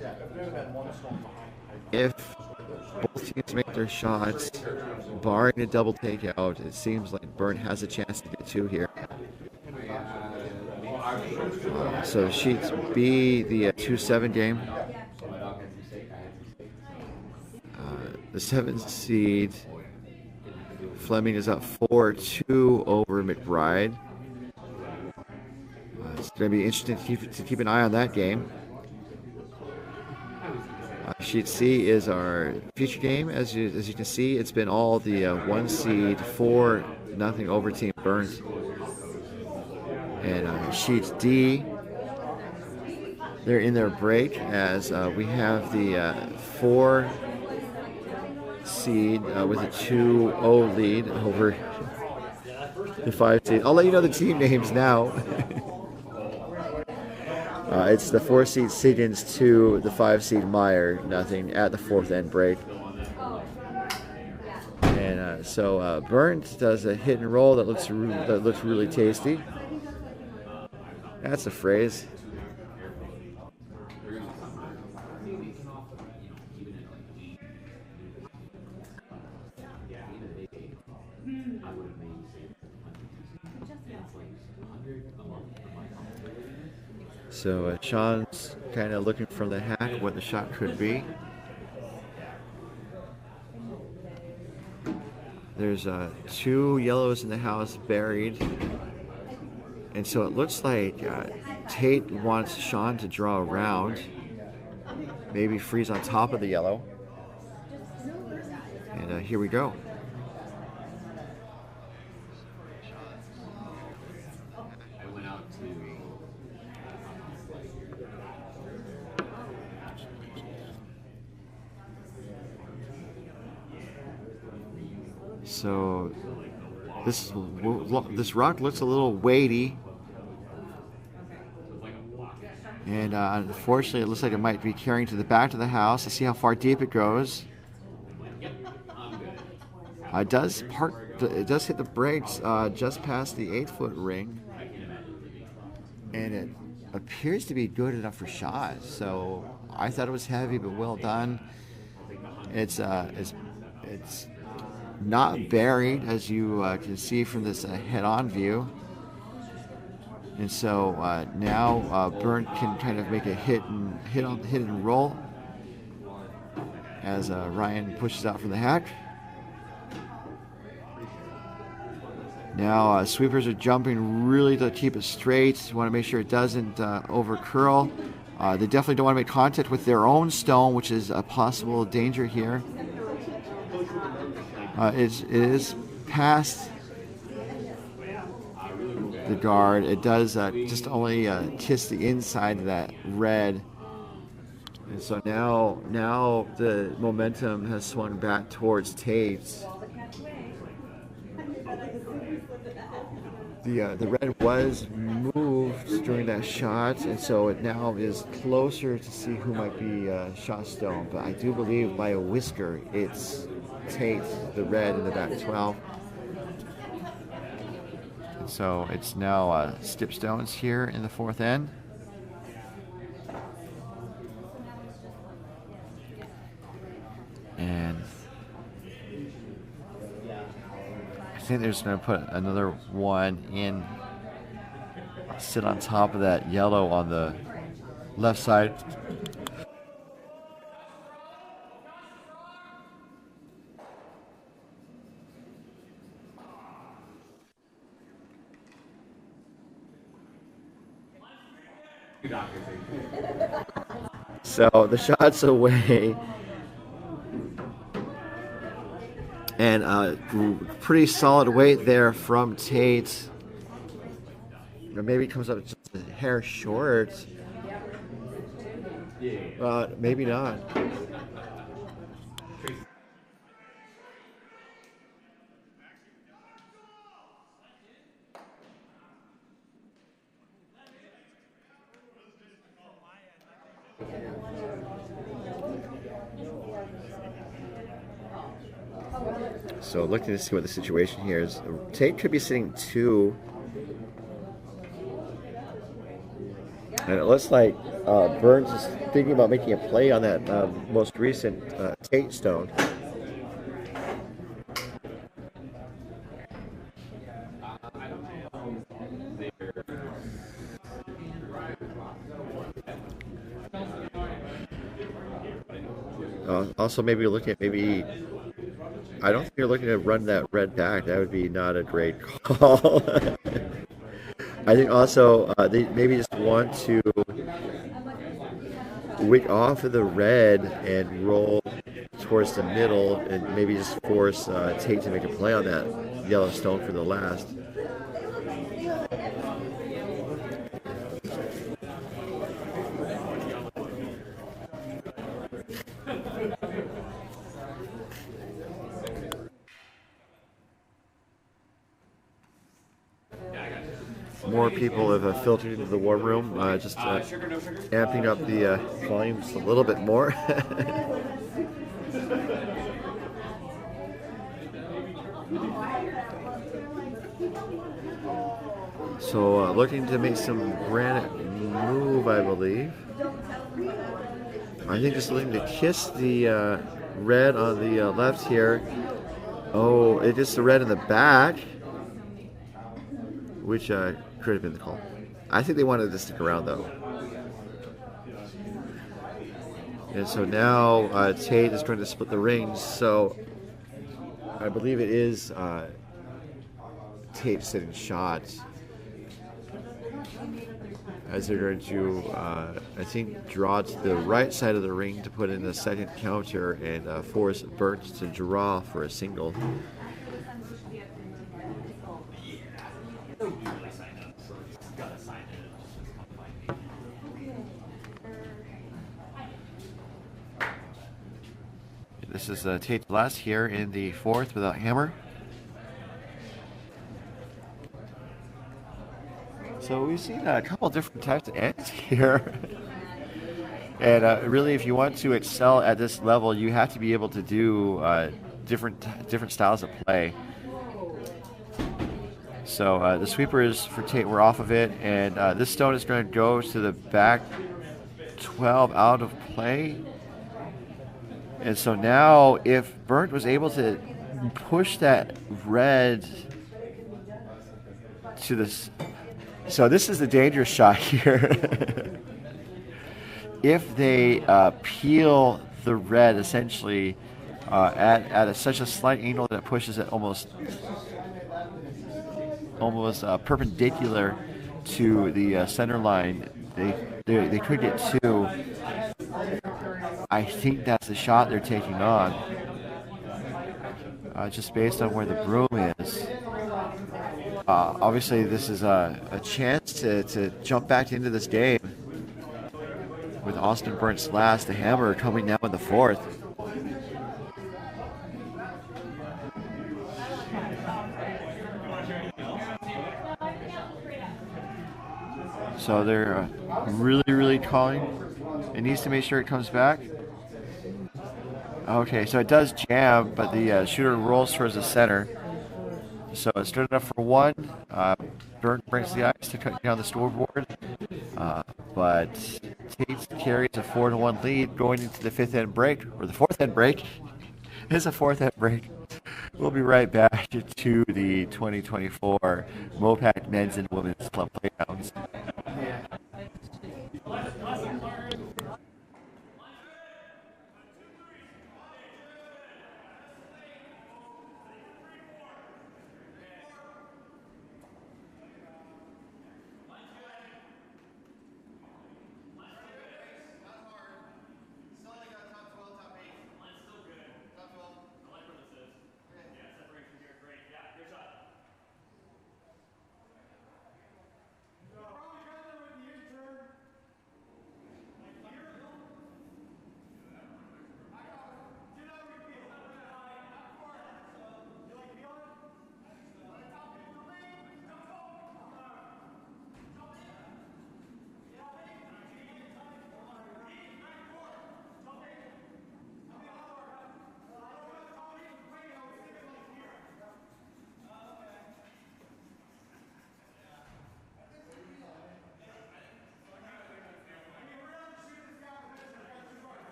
if both teams make their shots, barring a double takeout, it seems like Berndt has a chance to get 2 here. So sheets B, the 2-7 game. The 7th seed Fleming is up 4-2 over McBride. It's going to be interesting to keep an eye on that game. Sheet C is our feature game. As you can see, it's been all the 1 seed 4-0 over Team Berndt. And Sheet D, they're in their break as we have the 4 seed with a 2-0 lead over the 5 seed. I'll let you know the team names now. It's the 4 seed Siggins to the 5 seed Meyer, nothing at the 4th end break. And so Berndt does a hit and roll that looks really tasty. That's a phrase. So Sean's kind of looking from the hat what the shot could be. There's 2 yellows in the house buried. And so it looks like Tait wants Sean to draw around. Maybe freeze on top of the yellow. And here we go. So this rock looks a little weighty, and unfortunately it looks like it might be carrying to the back of the house. Let's see how far deep it goes. It does hit the brakes just past the 8-foot ring, and it appears to be good enough for shot. So I thought it was heavy, but well done. It's not buried, as you can see from this head-on view. And so now Berndt can kind of make a hit and roll as Ryan pushes out from the hack. Now sweepers are jumping really to keep it straight. You want to make sure it doesn't over curl. They definitely don't want to make contact with their own stone, which is a possible danger here. It is past the guard. It does just only kiss the inside of that red. And so now the momentum has swung back towards Tait. The red was moved during that shot, and so it now is closer to see who might be shot stone. But I do believe by a whisker it's Tait, the red in the back 12. And so it's now stip stones here in the 4th end. And I think they're just going to put another one in, sit on top of that yellow on the left side. So the shot's away, and pretty solid weight there from Tait. Or maybe it comes up just a hair short. Maybe not. So looking to see what the situation here is. Tait could be sitting 2. And it looks like Berndt is thinking about making a play on that most recent Tait stone. Also, maybe you're looking at I don't think you're looking to run that red back. That would be not a great call. I think also they maybe just want to wick off of the red and roll towards the middle, and maybe just force Tait to make a play on that yellow stone for the last. More people have filtered into the war room, just amping up the volume just a little bit more. So looking to make some granite move, I believe. I think just looking to kiss the red on the left here. Oh, it is the red in the back, which could have been the call. I think they wanted to stick around though. And so now Tait is trying to split the rings. So I believe it is Tait sitting shot, as they're going to, I think, draw to the right side of the ring to put in a second counter and force Berndt to draw for a single. This is Tait's last here in the fourth without hammer. So we've seen a couple different types of ends here. And really, if you want to excel at this level, you have to be able to do different styles of play. So the sweepers for Tait were off of it, and this stone is going to go to the back 12 out of play. And so now, if Berndt was able to push that red to this, so this is the dangerous shot here. If they peel the red essentially at such a slight angle that it pushes it almost perpendicular to the center line, they could get two. I think that's the shot they're taking on, just based on where the broom is. Obviously, this is a chance to jump back into this game with Austin Berndt's last, the hammer coming now in the fourth. So they're really calling. It needs to make sure it comes back. Okay, so it does jam, but the shooter rolls towards the center. So it's good enough for one. Berndt brings the ice to cut down the scoreboard. But Tait carries a 4-1 lead going into the fifth end break, or the fourth end break. It's a fourth end break. We'll be right back to the 2024 MoPac Men's and Women's Club Playdowns.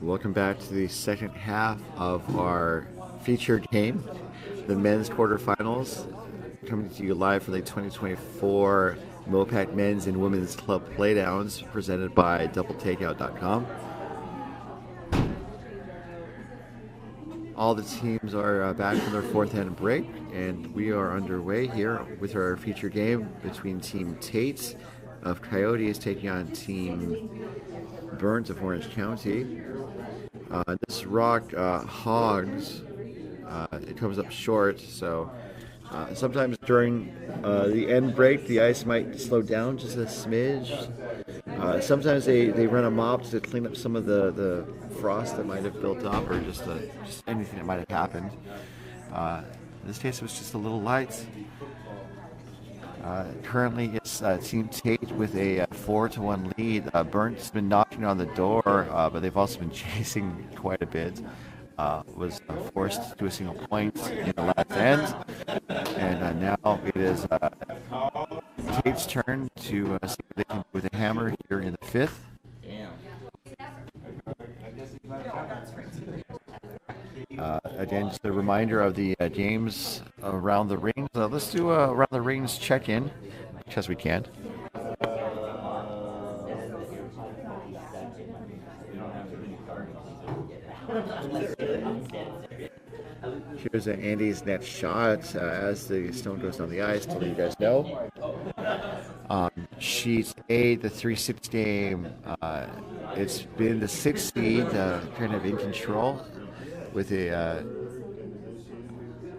Welcome back to the second half of our featured game, the men's quarterfinals, coming to you live from the 2024 MoPac Men's and Women's Club Playdowns, presented by DoubleTakeout.com. All the teams are back from their fourth hand break, and we are underway here with our feature game between Team Tait of Coyotes taking on Team Berndt of Orange County. This rock hogs, it comes up short, so sometimes during the end break the ice might slow down just a smidge. Sometimes they run a mop to clean up some of the frost that might have built up, or just anything that might have happened. In this case it was just a little light. Currently it's Team Tait with a 4-1 lead. Berndt's been knocking on the door, but they've also been chasing quite a bit. Was forced to a single point in the last end. And now it is Tait's turn to see what they can do with a hammer here in the fifth. Again, just a reminder of the games around the rings. Let's do a around the rings check-in, as we can. Here's Andy's net shot as the stone goes down the ice to let you guys know. Sheet A, the 3-6 game, it's been the 6th seed, kind of in control with a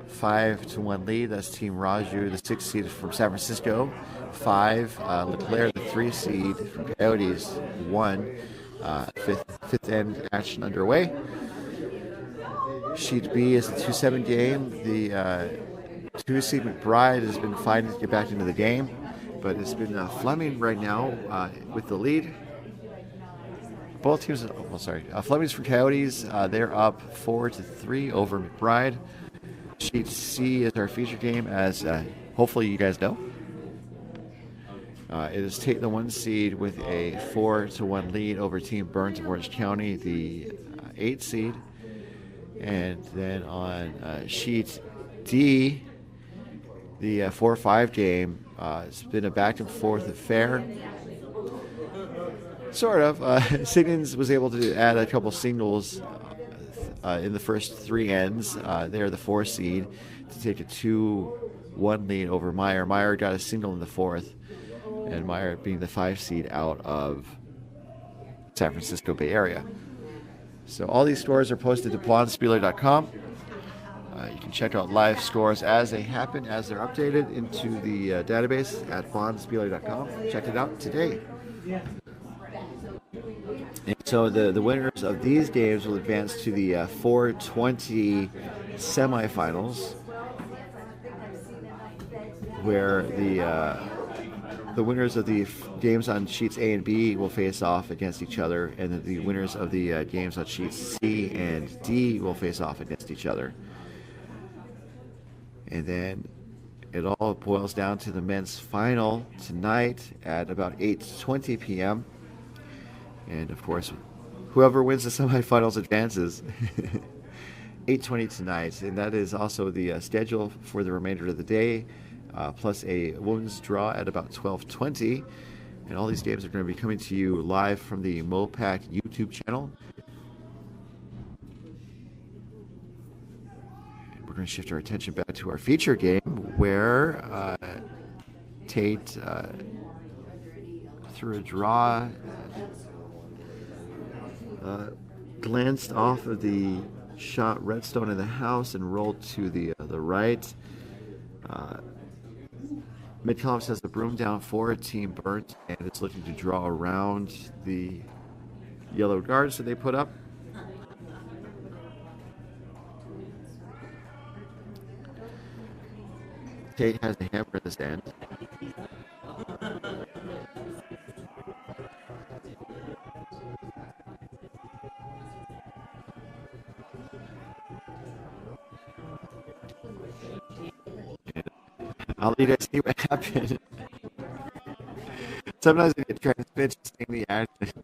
5-1 lead. That's Team Raju, the 6th seed from San Francisco. 5, Leclerc, the 3 seed from Coyotes. 1, fifth end action underway. Sheet B is the 2-7 game. The 2 seed McBride has been fighting to get back into the game, but it's been Fleming right now with the lead. Both teams, Fleming's for Coyotes. They're up 4-3 over McBride. Sheet C is our feature game, as hopefully you guys know. It is Tait, the 1 seed, with a 4-1 lead over Team Berndt of Orange County, the 8 seed. And then on Sheet D, the 4-5 game, it's been a back and forth affair. Sort of. Signins was able to add a couple singles in the first 3 ends. They're the 4 seed to take a 2-1 lead over Meyer. Meyer got a single in the 4th, and Meyer being the 5 seed out of San Francisco Bay Area. So all these scores are posted to blondespieler.com. You can check out live scores as they happen, as they're updated into the database at blondespieler.com. Check it out today. And so the winners of these games will advance to the 420 semifinals, where the winners of the games on sheets A and B will face off against each other, and the winners of the games on sheets C and D will face off against each other. And then it all boils down to the men's final tonight at about 8:20 p.m. And of course, whoever wins the semifinals advances. 8:20 tonight, and that is also the schedule for the remainder of the day, plus a women's draw at about 12:20. And all these games are going to be coming to you live from the MoPac YouTube channel. And we're going to shift our attention back to our feature game, where Tait through a draw glanced off of the shot redstone in the house and rolled to the right. Mid-column has the broom down for Team Berndt, and it's looking to draw around the yellow guards that they put up. Tait has the hammer at this end. I'll let you guys see what happened. Sometimes it transmits in the action.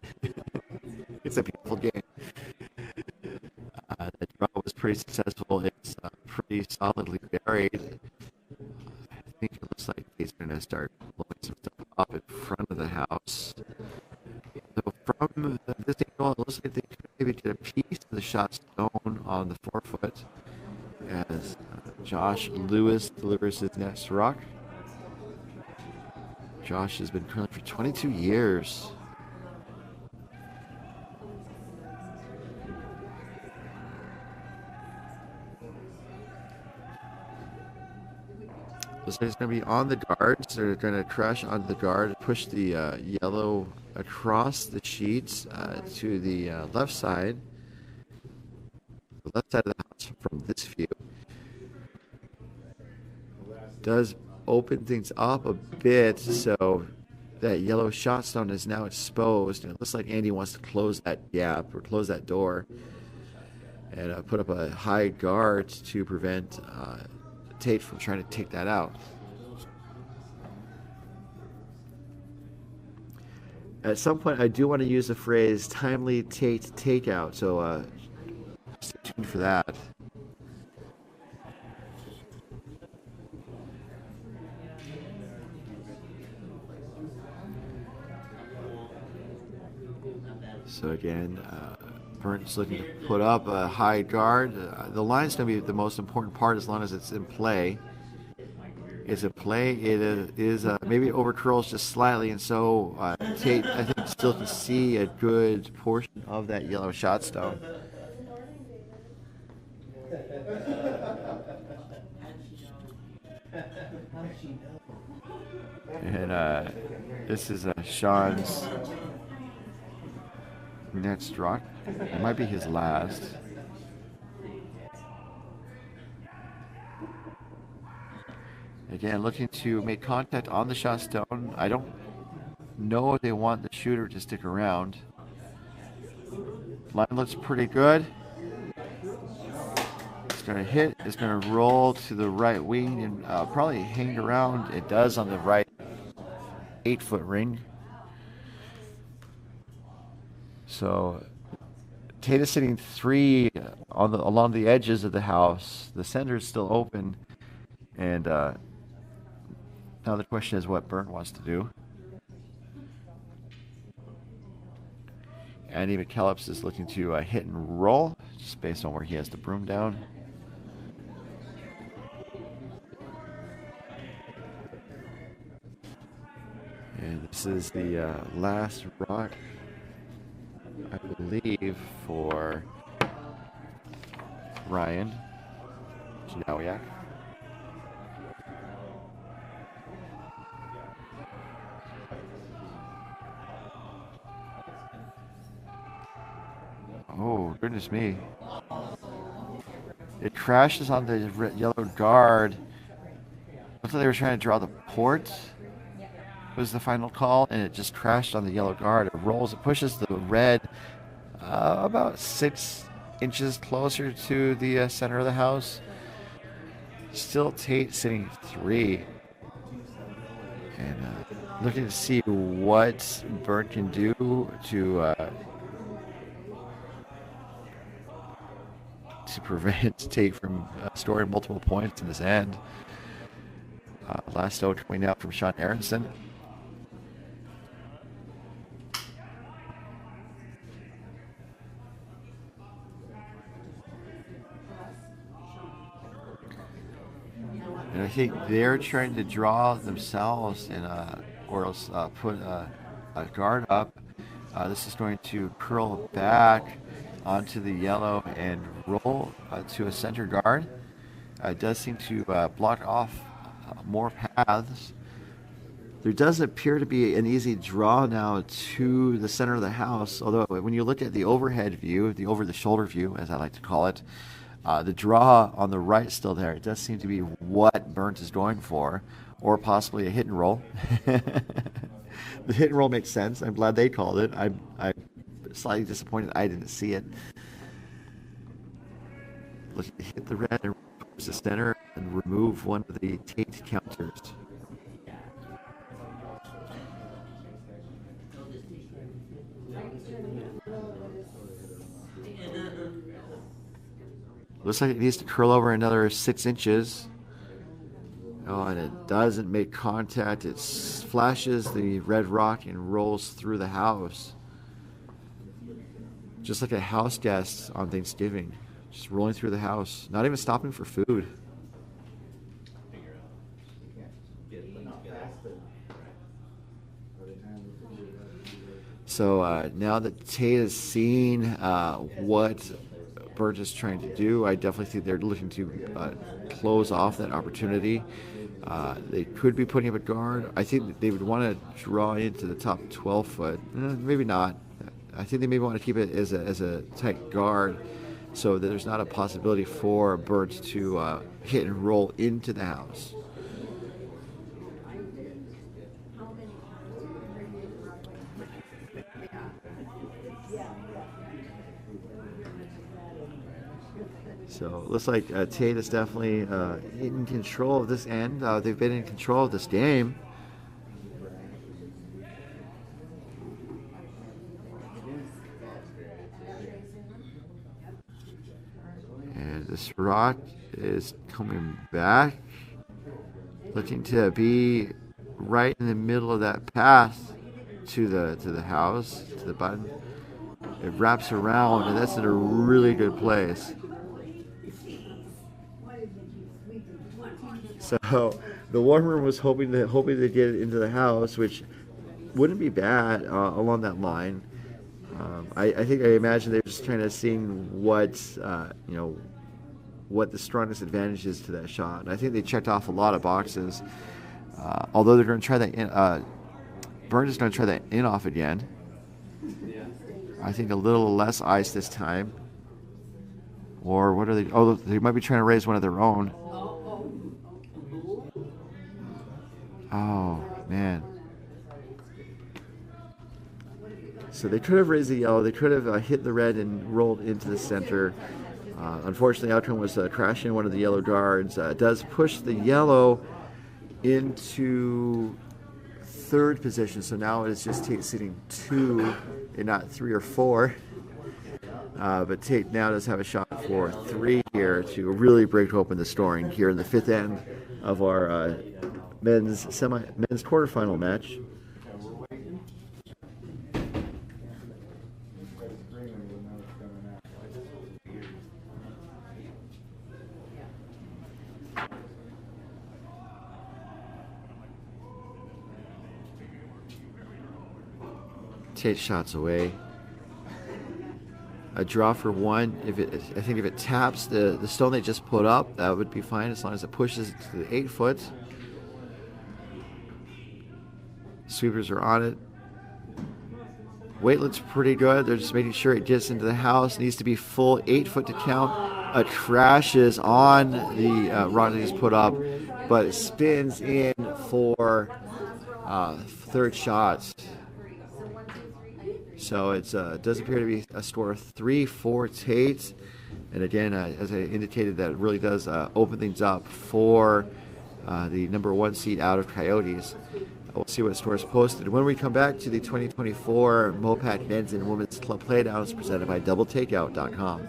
It's a beautiful game. pretty successful. It's pretty solidly buried. I think it looks like he's going to start blowing some stuff up in front of the house. So from this angle, it looks like they could maybe get a piece of the shot stone on the 4-foot as Josh Lewis delivers his next rock. Josh has been curling for 22 years. Looks like it's going to be on the guards. They're going to crash onto the guard, push the yellow across the sheets to the left side. The left side of the house from this view. Does open things up a bit so that yellow shot stone is now exposed, and it looks like Andy wants to close that gap or close that door and put up a high guard to prevent Tait from trying to take that out. At some point, I do want to use the phrase timely Tait takeout, so stay tuned for that. So again, Berndt's looking to put up a high guard. The line's going to be the most important part as long as it's in play. It's in play. It is maybe over curls just slightly, and so Tait, I think, still can see a good portion of that yellow shot stone. And this is Sean's next rock. It might be his last. Again, looking to make contact on the shot stone. I don't know if they want the shooter to stick around. Line looks pretty good. It's going to hit. It's going to roll to the right wing and probably hang around. It does on the right 8-foot ring. So Tait is sitting 3 on along the edges of the house. The center is still open, and now the question is what Berndt wants to do. Andy McKellips is looking to hit and roll, just based on where he has the broom down. And this is the last rock, I believe, for Ryan Janowiak. Oh, goodness me. It crashes on the yellow guard. Looks like they were trying to draw the port. Was the final call, and it just crashed on the yellow guard. It rolls, it pushes the red about 6 inches closer to the center of the house. Still Tait sitting 3. And looking to see what Berndt can do to prevent Tait from scoring multiple points in this end. Last stone coming out from Sean Aronson. And I think they're trying to draw themselves and or else put a guard up. This is going to curl back onto the yellow and roll to a center guard. It does seem to block off more paths. There does appear to be an easy draw now to the center of the house, although when you look at the overhead view, the over-the-shoulder view, as I like to call it, the draw on the right is still there. It does seem to be what Berndt is going for, or possibly a hit and roll. The hit and roll makes sense. I'm glad they called it. I'm slightly disappointed I didn't see it. Let's hit the red and push the center and remove one of the Tait counters. Looks like it needs to curl over another 6 inches. Oh, and it doesn't make contact. It flashes the red rock and rolls through the house. Just like a house guest on Thanksgiving. Just rolling through the house. Not even stopping for food. So now that Tait has seen what Berndt is trying to do, I definitely think they're looking to close off that opportunity. They could be putting up a guard. I think that they would want to draw into the top 12 foot. Maybe not. I think they maybe want to keep it as a tight guard so that there's not a possibility for Berndt to hit and roll into the house. So it looks like Tait is definitely in control of this end. They've been in control of this game. And this rock is coming back, looking to be right in the middle of that path to the house, to the button. It wraps around, and that's in a really good place. So the war room was hoping to get it into the house, which wouldn't be bad along that line. I imagine they're just trying to see what what the strongest advantage is to that shot. And I think they checked off a lot of boxes. Although they're going to try that in, Berndt is going to try that in off again. I think a little less ice this time. Or what are they? Oh, they might be trying to raise one of their own. Oh, man. So they could have raised the yellow. They could have hit the red and rolled into the center. Unfortunately, the outcome was crashing one of the yellow guards. It does push the yellow into third position. So now it is just Tait sitting 2 and not 3 or 4. But Tait now does have a shot for 3 here to really break open the scoring here in the 5th end of our men's quarterfinal match. Tait shots away. A draw for 1. I think if it taps the stone they just put up, that would be fine as long as it pushes it to the 8 foot. Sweepers are on it. Weight looks pretty good. They're just making sure it gets into the house. Needs to be full 8 foot to count. It crashes on the rock they just put up, but it spins in for third shot. So it does appear to be a score of 3 for Tait. And again, as I indicated, that really does open things up for the number 1 seed out of Coyotes. We'll see what score is posted. When we come back to the 2024 MoPac Men's and Women's Club Playdowns presented by DoubleTakeout.com.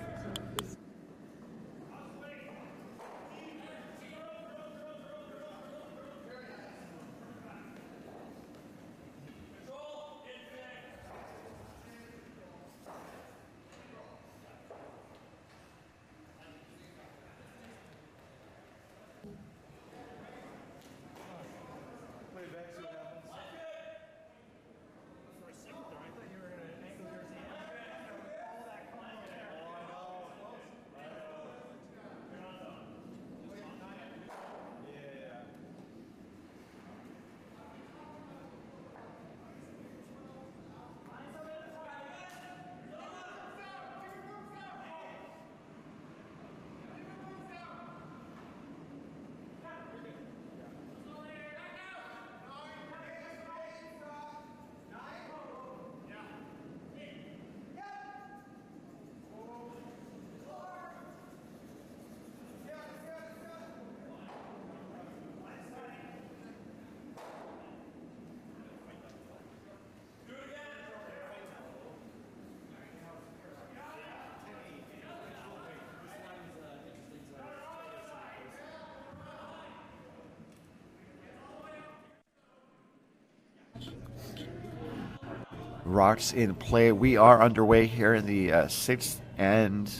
rocks in play. We are underway here in the sixth end,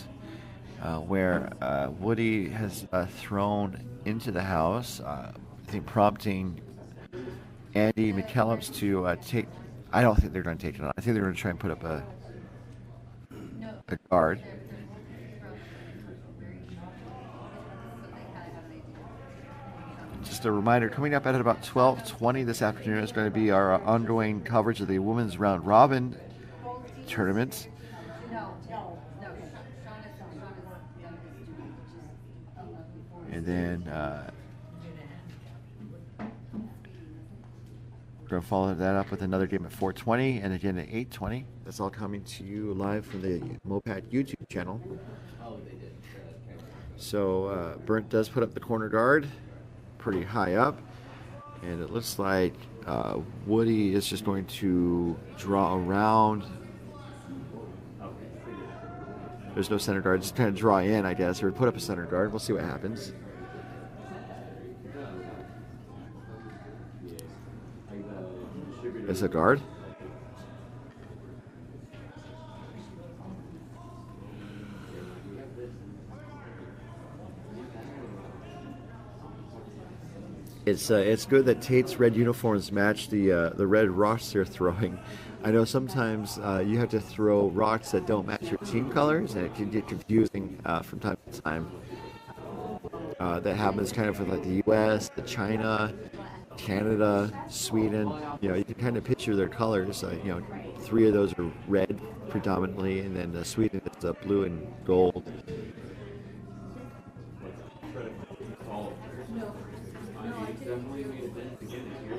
where Woody has thrown into the house, I think prompting Andy McKellips to take. I don't think they're going to take it on. I think they're going to try and put up a guard. Just a reminder, coming up at about 12:20 this afternoon is going to be our ongoing coverage of the women's round robin tournament. And then we're going to follow that up with another game at 4:20 and again at 8:20. That's all coming to you live from the MoPac YouTube channel. So Berndt does put up the corner guard pretty high up, and it looks like Woody is just going to draw around. There's no center guard, just kind of draw in, I guess, or put up a center guard. We'll see what happens. It's a guard. It's good that Tait's red uniforms match the red rocks they're throwing. I know sometimes you have to throw rocks that don't match your team colors, and it can get confusing from time to time. That happens kind of with like the U.S., the China, Canada, Sweden. You know, you can kind of picture their colors. You know, 3 of those are red predominantly, and then Sweden is blue and gold.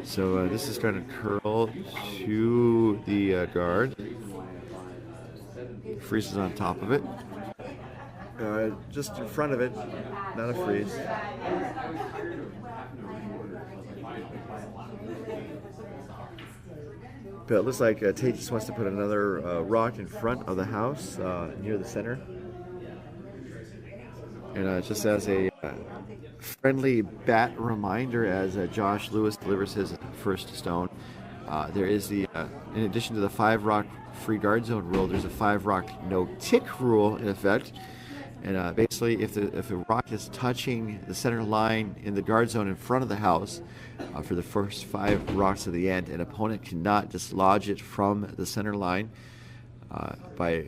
So this is going to curl to the guard. Freeze is on top of it. Just in front of it, not a freeze. But it looks like Tait just wants to put another rock in front of the house near the center. And just as a friendly bat reminder, as Josh Lewis delivers his first stone, there is the, in addition to the 5 rock free guard zone rule, there's a 5 rock no tick rule in effect. And basically, if a rock is touching the center line in the guard zone in front of the house for the first 5 rocks to the end, an opponent cannot dislodge it from the center line by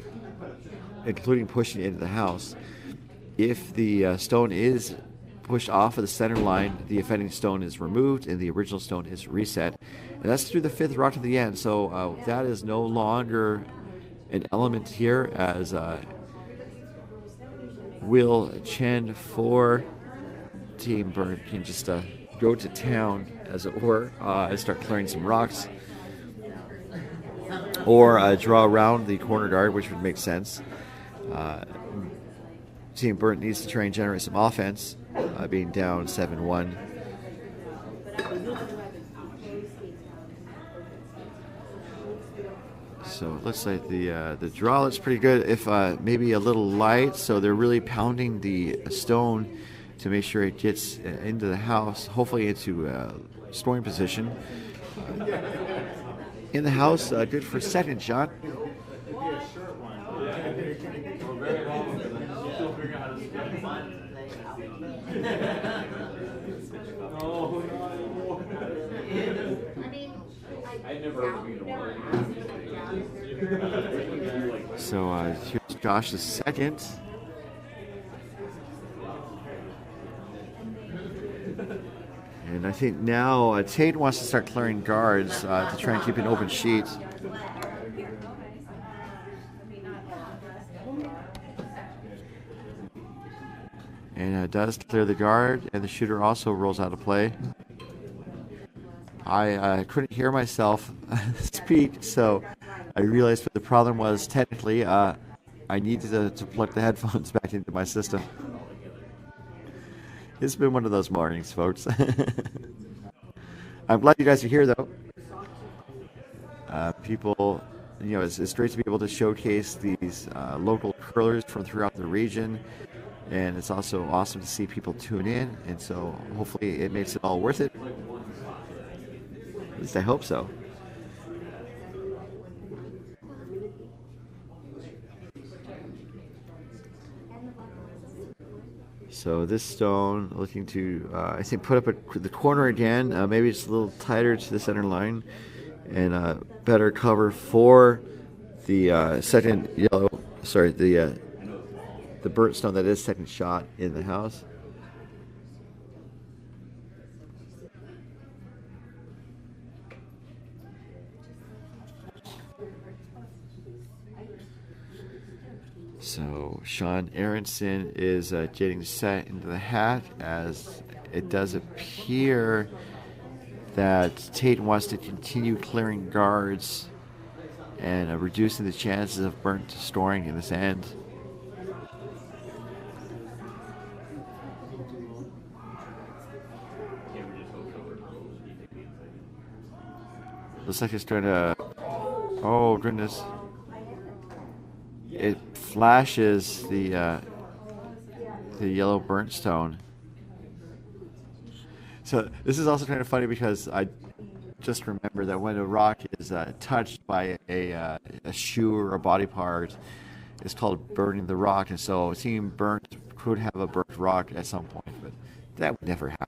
including pushing it into the house. If the stone is pushed off of the center line, the offending stone is removed and the original stone is reset. And that's through the 5th rock to the end. So that is no longer an element here, as Will Chen for Team Berndt can just go to town, as it were, and start clearing some rocks. Or draw around the corner guard, which would make sense. Team Berndt needs to try and generate some offense, being down 7-1. So it looks like the draw looks pretty good, if maybe a little light, so they're really pounding the stone to make sure it gets into the house, hopefully into scoring position. In the house, good for second shot. So here's Josh's second. And I think now Tait wants to start clearing guards to try and keep an open sheet. And does clear the guard, and the shooter also rolls out of play. I couldn't hear myself speak, so I realized what the problem was. Technically, I needed to plug the headphones back into my system. It's been one of those mornings, folks. I'm glad you guys are here, though. People, you know, it's great to be able to showcase these local curlers from throughout the region. And it's also awesome to see people tune in, and so hopefully it makes it all worth it. At least I hope so. So this stone looking to, I think, put up the corner again. Maybe it's a little tighter to the center line, and better cover for the second yellow. Sorry, the burnt stone that is second shot in the house. So Sean Aronson is getting set into the hat, as it does appear that Tait wants to continue clearing guards and reducing the chances of Berndt storing in this end. Looks like he's trying to. Oh goodness! It flashes the yellow burnt stone. So this is also kind of funny because I just remember that when a rock is touched by a shoe or a body part, it's called burning the rock, and so Team Berndt could have a burnt rock at some point, but that would never happen.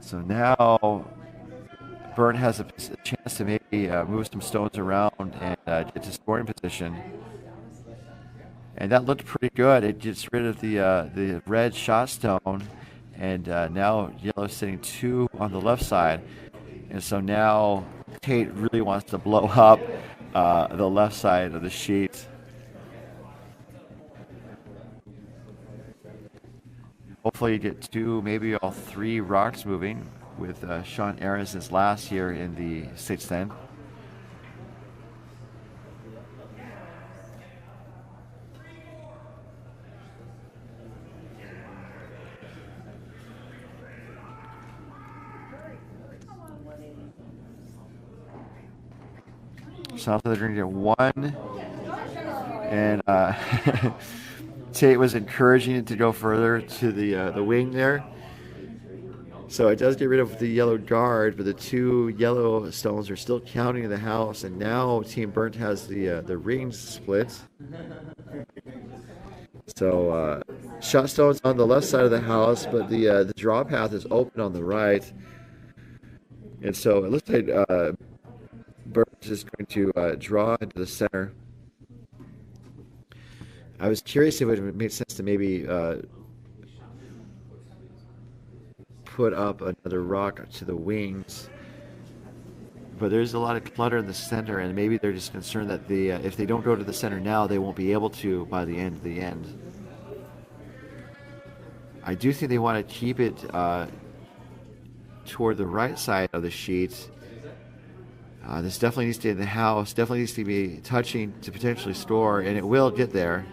So now Berndt has a chance to maybe move some stones around and get to scoring position. And that looked pretty good. It gets rid of the red shot stone, and now yellow's sitting 2 on the left side. And so now Tait really wants to blow up the left side of the sheet. Hopefully you get 2, maybe all 3 rocks moving with Sean Aronson's last here in the 6th end. So they're going to get 1, and Tait was encouraging it to go further to the wing there. So it does get rid of the yellow guard, but the 2 yellow stones are still counting in the house, and now Team Berndt has the rings split. So shot stones on the left side of the house, but the draw path is open on the right, and so it looks like Berndt is going to draw into the center. I was curious if it would make sense to maybe put up another rock to the wings, but there's a lot of clutter in the center, and maybe they're just concerned that if they don't go to the center now, they won't be able to by the end of the end. I do think they want to keep it toward the right side of the sheet. This definitely needs to be in the house, definitely needs to be touching to potentially store, and it will get there.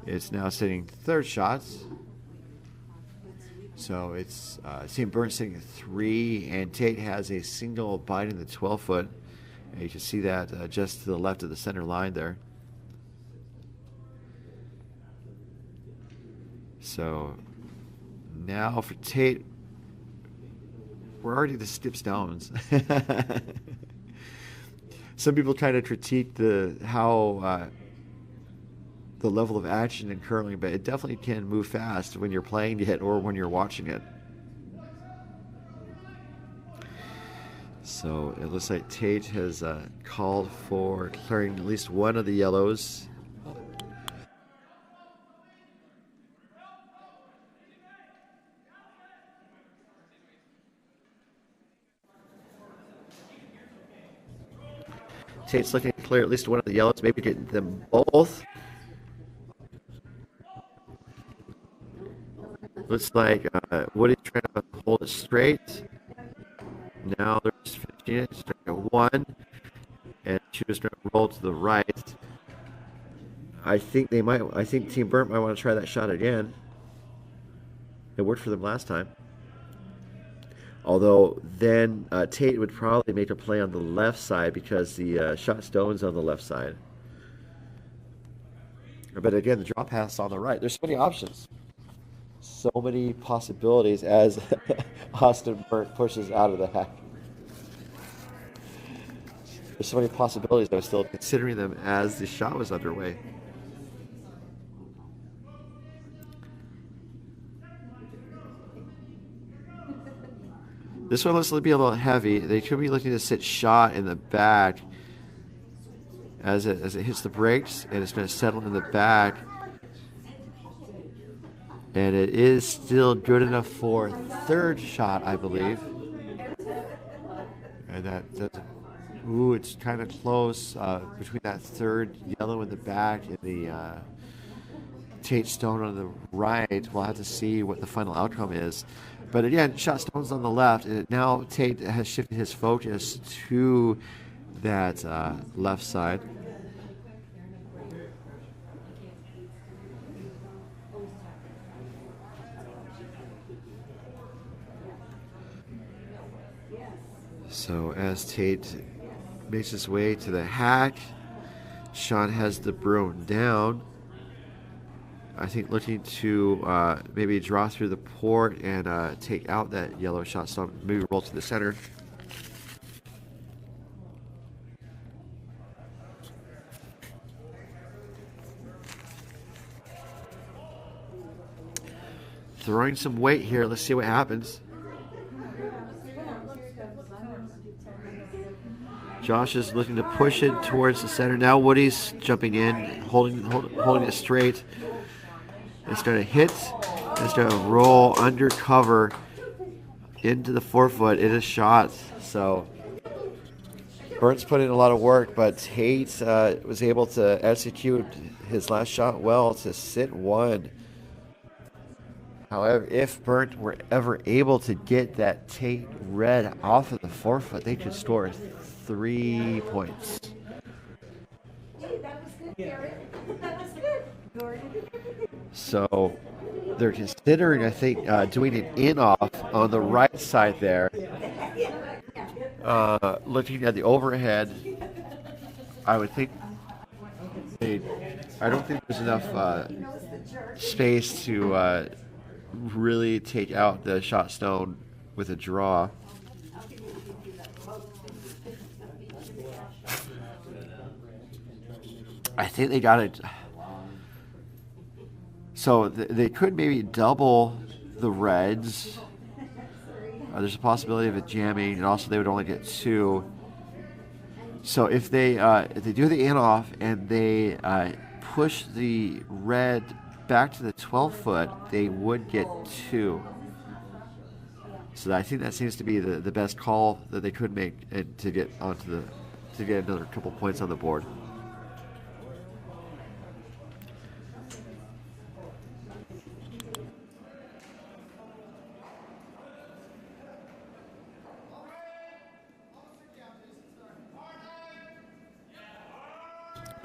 It's now sitting 3rd shots. So it's Team Berndt sitting at 3, and Tait has a single bite in the 12-foot. And you can see that just to the left of the center line there. So now for Tait, we're already the skip stones. Some people try to critique how the level of action in curling, but it definitely can move fast when you're playing it or when you're watching it. So it looks like Tait has called for clearing at least 1 of the yellows. Tait's looking to clear at least 1 of the yellows, maybe get them both. Looks like Woody's trying to hold it straight. Now they're just finishing it. Just trying to 1, and she was going to roll to the right. I think Team Berndt might want to try that shot again. It worked for them last time. Although then Tait would probably make a play on the left side because the shot stone's on the left side. But again, the drop path's on the right. There's so many options. So many possibilities as Austin Berndt pushes out of the hack. There's so many possibilities. I was still considering them as the shot was underway. This one looks to be a little heavy. They could be looking to sit shot in the back as it hits the brakes, and it's going to settle in the back. And it is still good enough for third shot, I believe. And that's ooh, it's kind of close between that third yellow in the back and the Tait stone on the right. We'll have to see what the final outcome is. But again, shot stone's on the left, and now Tait has shifted his focus to that left side. So as Tait makes his way to the hack, Sean has the broom down. I think looking to maybe draw through the port and take out that yellow shot stone, maybe roll to the center. Throwing some weight here. Let's see what happens. Josh is looking to push it towards the center. Now Woody's jumping in, holding it straight. It's going to hit. It's going to roll under cover into the forefoot. It is shot. So Berndt's put in a lot of work, but Tait was able to execute his last shot well to sit one. However, if Berndt were ever able to get that Tait red off of the forefoot, they could score 3 points. Hey, that was good, Garrett. That was good, Gordon. So they're considering, I think, doing an in-off on the right side there. Looking at the overhead, I would think I don't think there's enough space to really take out the shot stone with a draw. I think they got it. So they could maybe double the reds. There's a possibility of it jamming, and also they would only get 2. So if they do the in-off and they push the red back to the 12-foot, they would get 2. So I think that seems to be the best call that they could make to get another couple points on the board.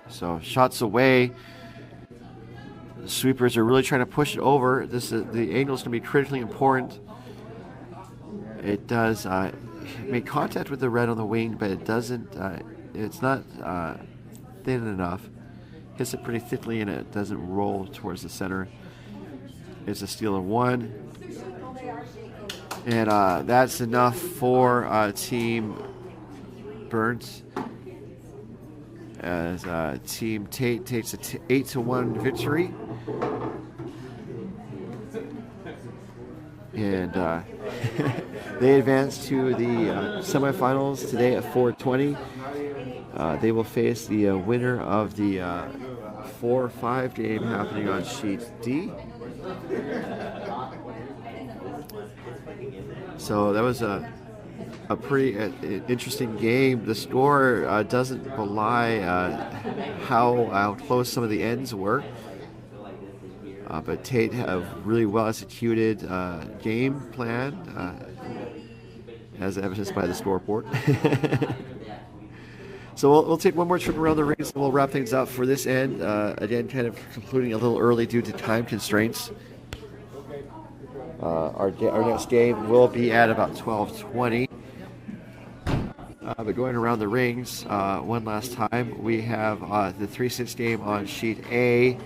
So shots away. The sweepers are really trying to push it over. The angle is going to be critically important. It does make contact with the red on the wing, but it doesn't. It's not thin enough. Hits it pretty thickly, and it doesn't roll towards the center. It's a steal of 1, and that's enough for Team Berndt. As Team Tait takes a 8-1 victory, and they advance to the semifinals today at 4:20. They will face the winner of the 4-5 game happening on sheet D. So that was a pretty interesting game. The score doesn't belie how close some of the ends were. But Tait have really well executed game plan, as evidenced by the scoreboard. So we'll take one more trip around the rings, and we'll wrap things up for this end. Again, kind of concluding a little early due to time constraints. Our next game will be at about 12:20. But going around the rings one last time, we have the 3-6 game on sheet A.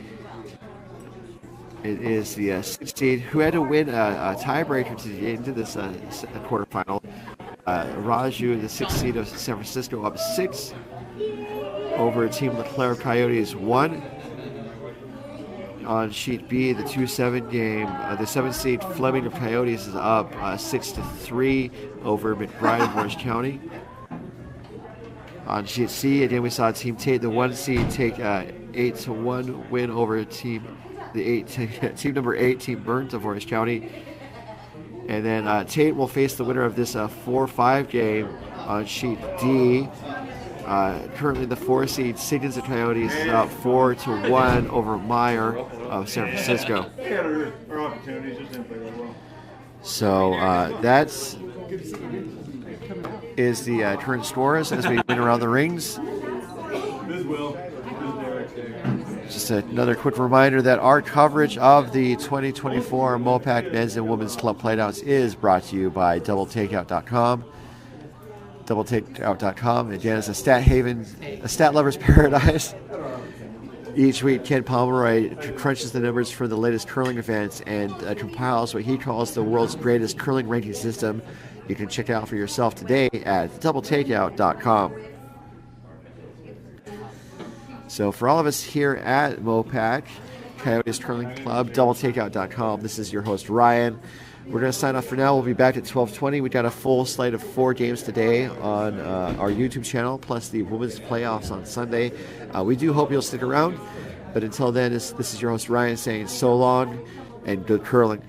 It is the 6th seed who had to win a tiebreaker to get into this quarterfinal. Raju, the 6th seed of San Francisco, up 6 over Team Leclerc Coyotes 1. On sheet B, the 2-7 game, the 7th seed Fleming of Coyotes is up 6-3 over McBride of Orange County. On sheet C, again we saw Team Tait, the 1 seed, take 8-1 win over team number 8, Team Berndt of Orange County. And then Tait will face the winner of this 4-5 game on sheet D. Currently the 4 seed Signals of Coyotes is up 4-1 over Meyer of San Francisco. So that's is the current scores as we went around the rings. Just another quick reminder that our coverage of the 2024 MoPac Men's and Women's Club Playdowns is brought to you by DoubleTakeout.com. DoubleTakeout.com, again, is a stat haven, a stat lover's paradise. Each week, Ken Pomeroy crunches the numbers for the latest curling events and compiles what he calls the world's greatest curling ranking system. You can check it out for yourself today at DoubleTakeout.com. So for all of us here at MoPac, Coyotes Curling Club, DoubleTakeout.com, this is your host, Ryan. We're going to sign off for now. We'll be back at 12:20. We got a full slate of 4 games today on our YouTube channel, plus the women's playoffs on Sunday. We do hope you'll stick around. But until then, this is your host, Ryan, saying so long and good curling.